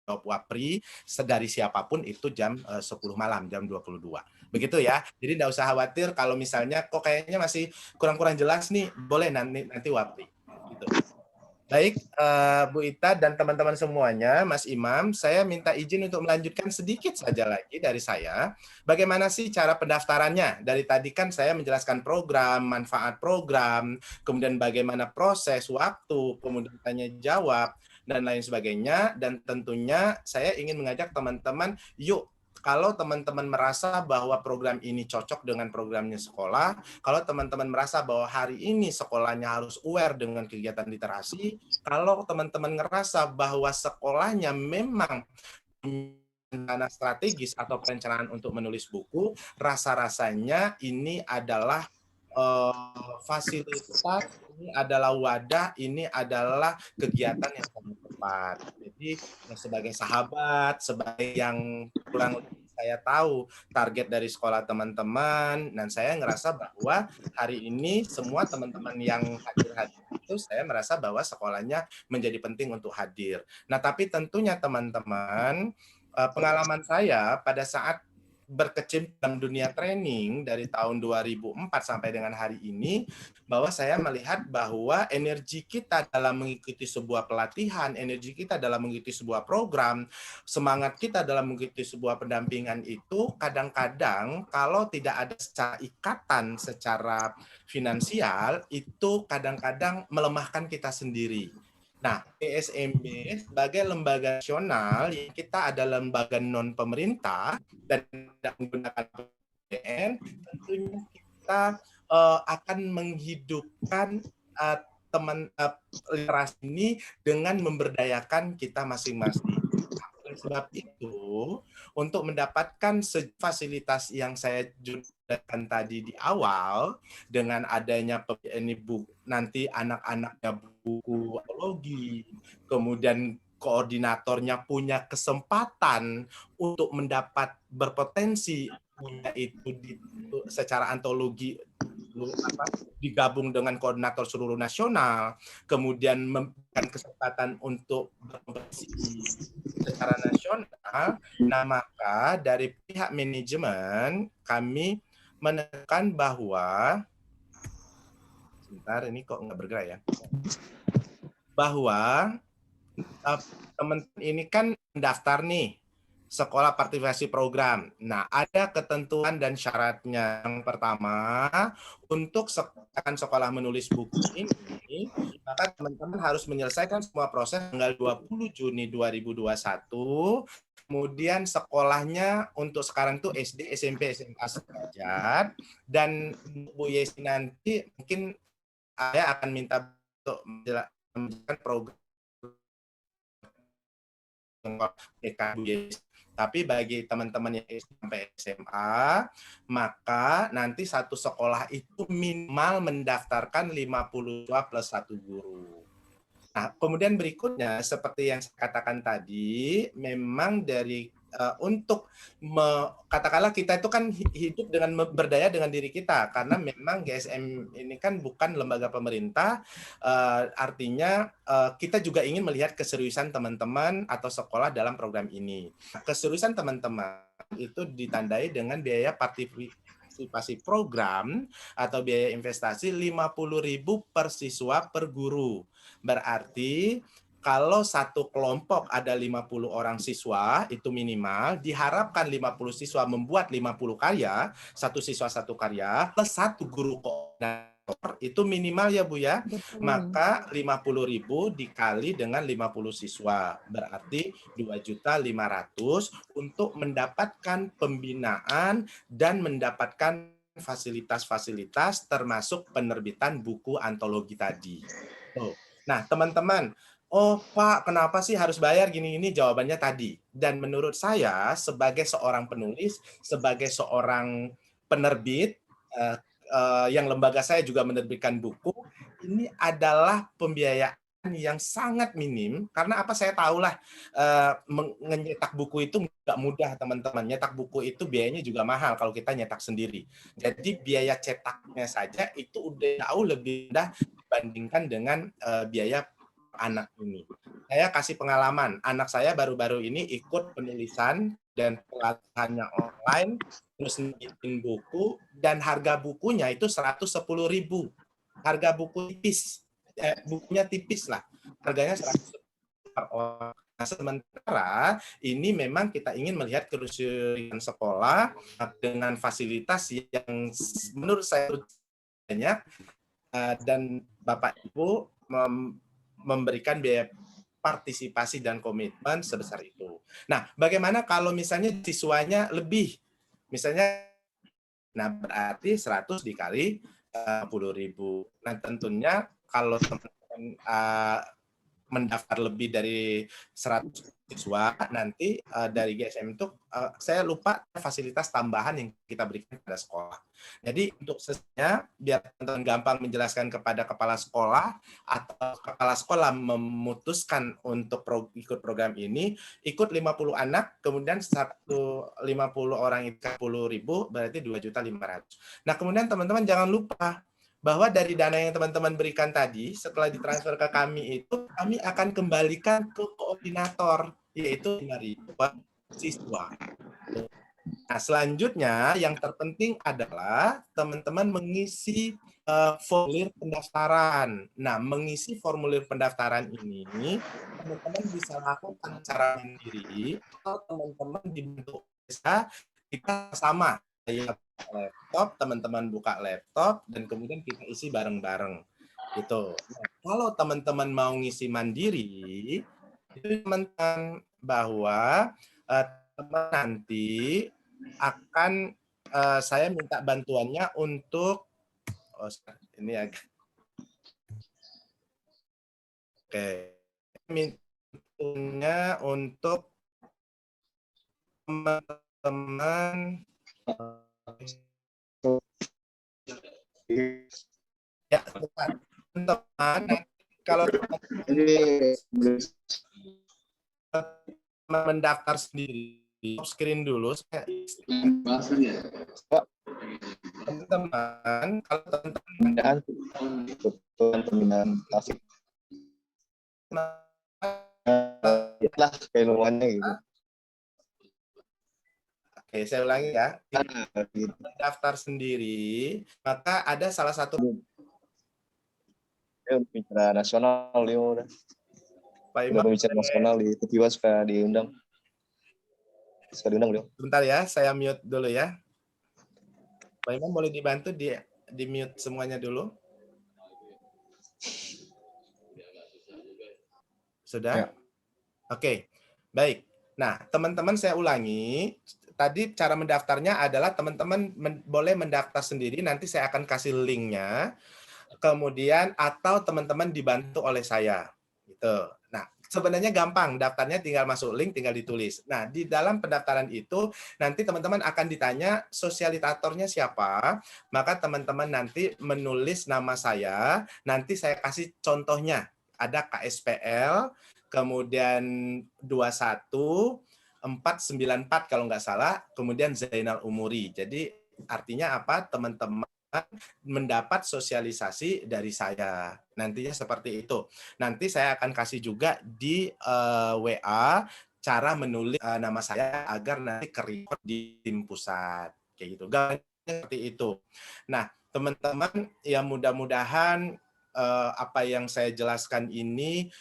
Wapri dari siapapun itu jam 10 malam, jam 22. Begitu ya. Jadi tidak usah khawatir kalau misalnya kok kayaknya masih kurang-kurang jelas nih, boleh nanti Wapri. Gitu. Baik, Bu Ita dan teman-teman semuanya, Mas Imam, saya minta izin untuk melanjutkan sedikit saja lagi dari saya. Bagaimana sih cara pendaftarannya? Dari tadi kan saya menjelaskan program, manfaat program, kemudian bagaimana proses, waktu, kemudian tanya jawab, dan lain sebagainya. Dan tentunya saya ingin mengajak teman-teman, yuk, kalau teman-teman merasa bahwa program ini cocok dengan programnya sekolah, kalau teman-teman merasa bahwa hari ini sekolahnya harus aware dengan kegiatan literasi, kalau teman-teman ngerasa bahwa sekolahnya memang rencana strategis atau perencanaan untuk menulis buku, rasa-rasanya ini adalah fasilitas, ini adalah wadah, ini adalah kegiatan yang sangat tepat. Jadi sebagai sahabat, sebagai yang kurang lebih saya tahu target dari sekolah teman-teman, dan saya ngerasa bahwa hari ini semua teman-teman yang hadir itu saya merasa bahwa sekolahnya menjadi penting untuk hadir. Nah, tapi tentunya teman-teman, pengalaman saya pada saat berkecimpung dalam dunia training dari tahun 2004 sampai dengan hari ini, bahwa saya melihat bahwa energi kita dalam mengikuti sebuah pelatihan, energi kita dalam mengikuti sebuah program, semangat kita dalam mengikuti sebuah pendampingan itu kadang-kadang kalau tidak ada secara ikatan secara finansial, itu kadang-kadang melemahkan kita sendiri. Nah, PSMB sebagai lembaga nasional, yang kita adalah lembaga non-pemerintah dan tidak menggunakan APBN, tentunya kita akan menghidupkan literasi ini dengan memberdayakan kita masing-masing. Oleh sebab itu, untuk mendapatkan fasilitas yang saya jelaskan tadi di awal, dengan adanya ini nanti anak-anaknya buku biologi, kemudian koordinatornya punya kesempatan untuk mendapat berpotensi itu secara antologi digabung dengan koordinator seluruh nasional, kemudian memberikan kesempatan untuk berkompetisi secara nasional. Nah, maka dari pihak manajemen kami menekan bahwa sebentar, ini kok nggak bergerak ya, bahwa teman-teman ini kan mendaftar nih sekolah partisipasi program. Nah, ada ketentuan dan syaratnya. Yang pertama, untuk sekolah menulis buku ini, maka teman-teman harus menyelesaikan semua proses tanggal 20 Juni 2021. Kemudian sekolahnya untuk sekarang tuh SD, SMP, SMA sederajat. Dan Bu Yesi nanti mungkin saya akan minta untuk menjelaskan program TK Bu Yesi. Tapi bagi teman-teman yang SD sampai SMA, maka nanti satu sekolah itu minimal mendaftarkan 50 siswa plus 1 guru. Nah, kemudian berikutnya, seperti yang saya katakan tadi, memang dari untuk katakanlah kita itu kan hidup dengan berdaya dengan diri kita, karena memang GSM ini kan bukan lembaga pemerintah, artinya kita juga ingin melihat keseriusan teman-teman atau sekolah dalam program ini. Keseriusan teman-teman itu ditandai dengan biaya partisipasi program atau biaya investasi 50.000 per siswa per guru. Berarti kalau satu kelompok ada 50 orang siswa, itu minimal, diharapkan 50 siswa membuat 50 karya, satu siswa satu karya, plus satu guru koordinator, itu minimal ya Bu ya. Betul. Maka 50.000 dikali dengan 50 siswa, berarti 2.500.000 untuk mendapatkan pembinaan dan mendapatkan fasilitas-fasilitas termasuk penerbitan buku antologi tadi. Nah, teman-teman, oh Pak, kenapa sih harus bayar gini-gini? Jawabannya tadi. Dan menurut saya, sebagai seorang penulis, sebagai seorang penerbit, yang lembaga saya juga menerbitkan buku, ini adalah pembiayaan yang sangat minim. Karena apa? Saya tahulah menyetak buku itu nggak mudah, teman-teman. Nyetak buku itu biayanya juga mahal kalau kita nyetak sendiri. Jadi biaya cetaknya saja itu udah jauh lebih rendah dibandingkan dengan biaya anak ini. Saya kasih pengalaman, anak saya baru-baru ini ikut penulisan dan pelatihannya online, terus bikin buku, dan harga bukunya itu 110.000. Harga buku tipis, bukunya tipis lah, harganya 110.000 per orang. Nah, sementara ini memang kita ingin melihat keseluruhan sekolah dengan fasilitas yang menurut saya banyak, dan Bapak Ibu memberikan biaya partisipasi dan komitmen sebesar itu. Nah, bagaimana kalau misalnya siswanya lebih? Misalnya, nah berarti 100 dikali 10.000. Nah, tentunya kalau teman-teman mendaftar lebih dari 100 siswa, nanti dari GSM itu saya lupa fasilitas tambahan yang kita berikan pada sekolah. Jadi untuk sesungguhnya biar teman-teman gampang menjelaskan kepada kepala sekolah atau kepala sekolah memutuskan untuk ikut program ini, ikut 50 anak, kemudian 50 orang itu 10.000, berarti 2.500.000. Nah, kemudian teman-teman jangan lupa bahwa dari dana yang teman-teman berikan tadi, setelah ditransfer ke kami itu, kami akan kembalikan ke koordinator, yaitu 5.000 siswa. Nah, selanjutnya yang terpenting adalah teman-teman mengisi formulir pendaftaran. Nah, mengisi formulir pendaftaran ini, teman-teman bisa lakukan secara mandiri, atau teman-teman dibantu kita sama. Laptop, teman-teman buka laptop, dan kemudian kita isi bareng-bareng. Gitu. Nah, kalau teman-teman mau ngisi mandiri, itu teman-teman bahwa teman nanti akan saya minta bantuannya untuk ini agak minta untuk teman-teman ya, teman-teman, kalau mendaftar sendiri, screen dulu. Teman-teman, kalau teman-teman pembinaan klasik lah keilmuannya gitu. Oke, saya ulangi ya. Daftar sendiri, maka ada salah satu pembicara nasional dia udah. Pak Imam, pembicara nasional di tiba-tiba suka diundang. Dia. Bentar ya, saya mute dulu ya. Pak Imam boleh dibantu di mute semuanya dulu. Sudah? Ya. Oke, baik. Nah, teman-teman saya ulangi. Tadi cara mendaftarnya adalah teman-teman boleh mendaftar sendiri, nanti saya akan kasih linknya. Kemudian atau teman-teman dibantu oleh saya. Gitu. Nah, sebenarnya gampang, daftarnya tinggal masuk link, tinggal ditulis. Nah, di dalam pendaftaran itu nanti teman-teman akan ditanya sosialitatornya siapa, maka teman-teman nanti menulis nama saya, nanti saya kasih contohnya. Ada KSPL, kemudian 21, 494 kalau nggak salah, kemudian Zainal Umuri. Jadi artinya apa? Teman-teman mendapat sosialisasi dari saya. Nantinya seperti itu. Nanti saya akan kasih juga di WA cara menulis nama saya agar nanti ke-record di tim pusat. Kayak gitu. Seperti itu. Nah, teman-teman, ya mudah-mudahan apa yang saya jelaskan ini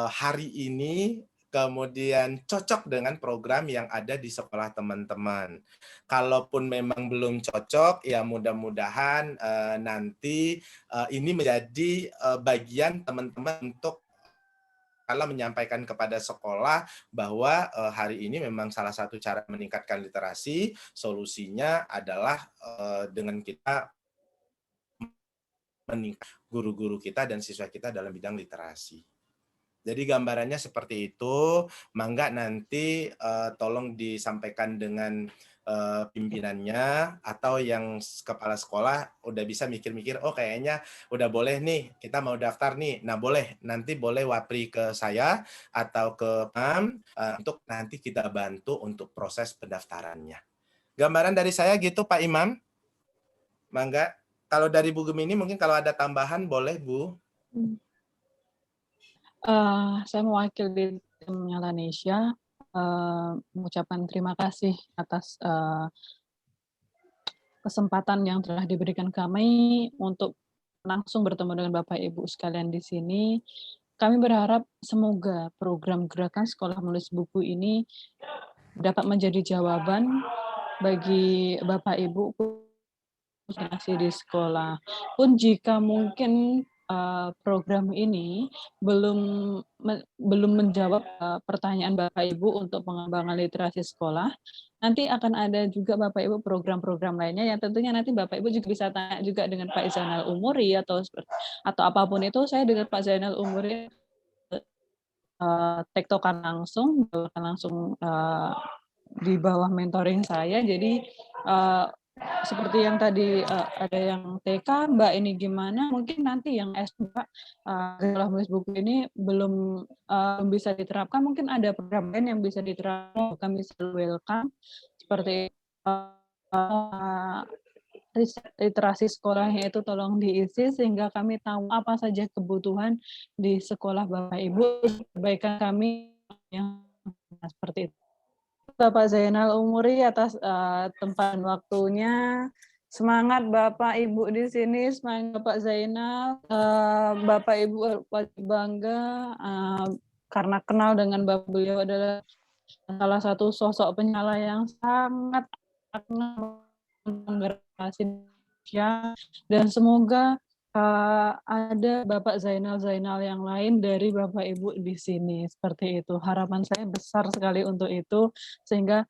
hari ini kemudian cocok dengan program yang ada di sekolah teman-teman. Kalaupun memang belum cocok, ya mudah-mudahan nanti ini menjadi bagian teman-teman untuk kalau menyampaikan kepada sekolah bahwa hari ini memang salah satu cara meningkatkan literasi, solusinya adalah dengan kita meningkatkan guru-guru kita dan siswa kita dalam bidang literasi. Jadi gambarannya seperti itu. Mangga nanti tolong disampaikan dengan pimpinannya atau yang kepala sekolah udah bisa mikir-mikir, oh kayaknya udah boleh nih, kita mau daftar nih. Nah boleh, nanti boleh wapri ke saya atau ke PAM untuk nanti kita bantu untuk proses pendaftarannya. Gambaran dari saya gitu Pak Imam. Mangga. Kalau dari Bu Gemini mungkin kalau ada tambahan boleh Bu. Saya mewakili tim Nyalanesia mengucapkan terima kasih atas kesempatan yang telah diberikan kami untuk langsung bertemu dengan Bapak Ibu sekalian di sini. Kami berharap semoga program gerakan sekolah menulis buku ini dapat menjadi jawaban bagi Bapak Ibu di sekolah. Pun jika mungkin program ini belum menjawab pertanyaan Bapak Ibu untuk pengembangan literasi sekolah, nanti akan ada juga Bapak Ibu program-program lainnya yang tentunya nanti Bapak Ibu juga bisa tanya juga dengan Pak Zainal Umuri atau apapun itu. Saya dengan Pak Zainal Umuri tektokan langsung di bawah mentoring saya. Jadi seperti yang tadi ada yang TK, Mbak ini gimana? Mungkin nanti yang S2 sekolah menulis buku ini belum bisa diterapkan. Mungkin ada program lain yang bisa diterapkan. Kami selalu welcome. Seperti literasi sekolahnya itu tolong diisi sehingga kami tahu apa saja kebutuhan di sekolah Bapak Ibu, kebaikan kami yang seperti itu. Bapak Zainal Umuri atas tempat dan waktunya. Semangat Bapak Ibu di sini, semangat Bapak Zainal. Bapak Ibu wajib bangga karena kenal dengan Bapak, beliau adalah salah satu sosok penyala yang sangat menggerakkan dan semoga ada Bapak Zainal yang lain dari Bapak Ibu di sini. Seperti itu. Harapan saya besar sekali untuk itu, sehingga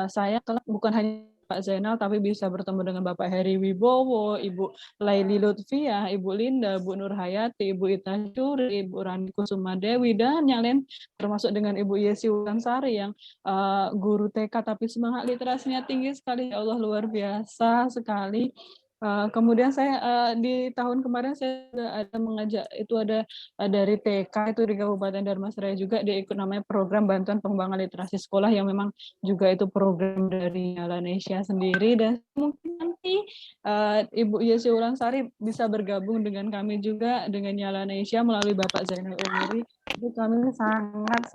saya bukan hanya Pak Zainal, tapi bisa bertemu dengan Bapak Heri Wibowo, Ibu Laili Lutfiah, Ibu Linda, Bu Nur Hayati, Ibu Ita Syuri, Ibu Rani Kusuma Dewi, dan yang lain, termasuk dengan Ibu Yesi Ulansari yang guru TK, tapi semangat literasinya tinggi sekali. Ya Allah, luar biasa sekali. Kemudian saya di tahun kemarin saya ada mengajak, itu ada dari TK itu di Kabupaten Dharmasraya juga, dia ikut namanya program bantuan pengembangan literasi sekolah yang memang juga itu program dari Nyalanesia sendiri, dan mungkin nanti Ibu Yesi Ulansari bisa bergabung dengan kami juga dengan Nyalanesia melalui Bapak Zainal Umuri. Itu kami sangat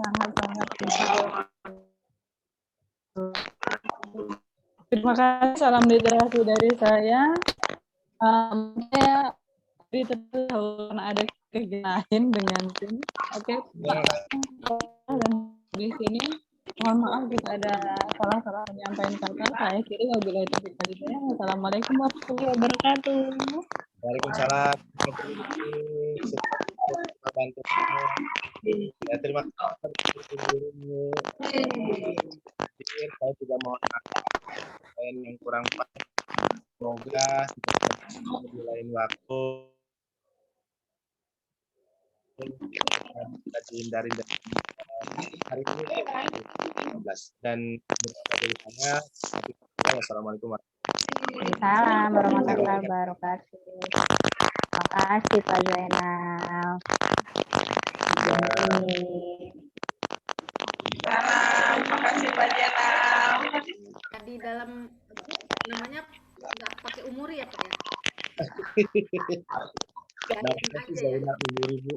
terima kasih. Salam literasi dari saya. Saya diteruskan ada kegiatan dengan tim. Oke, Pak. Dan di sini mohon maaf jika ada salah menyampaikan kata. Saya kira wabillahi taufiq wal hidayah. Wassalamualaikum warahmatullahi wabarakatuh. Waalaikumsalam. Ya, terima kasih. Saya juga mohon maaf yang kurang pas. Semoga di lain waktu kita dihindari dari hari ini 15 dan dari saya. Wassalamualaikum warahmatullahi wabarakatuh. Terima kasih Pak Zainal. Terima kasih Terima kasih Zainal Umuri, Bu.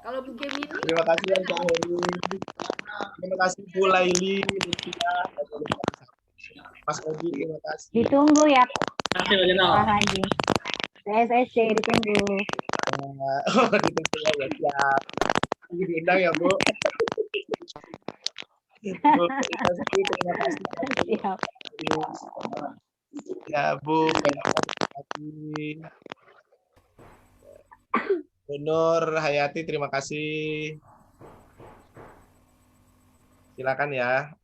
Kalau Bu Gemini, Terima kasih Yang Heri. Terima kasih Bu Laili, Lucia, Mas Odi, terima kasih. Ditunggu ya Terima kasih Pak Zainal. Pak Haji. PSSC ditunggu. Oh, ditunggu ya, siap. Diundang ya, Bu. Bu, terima kasih. Siap. Ya, Bu, terima kasih. Bu Nur Hayati, terima kasih. Silakan ya.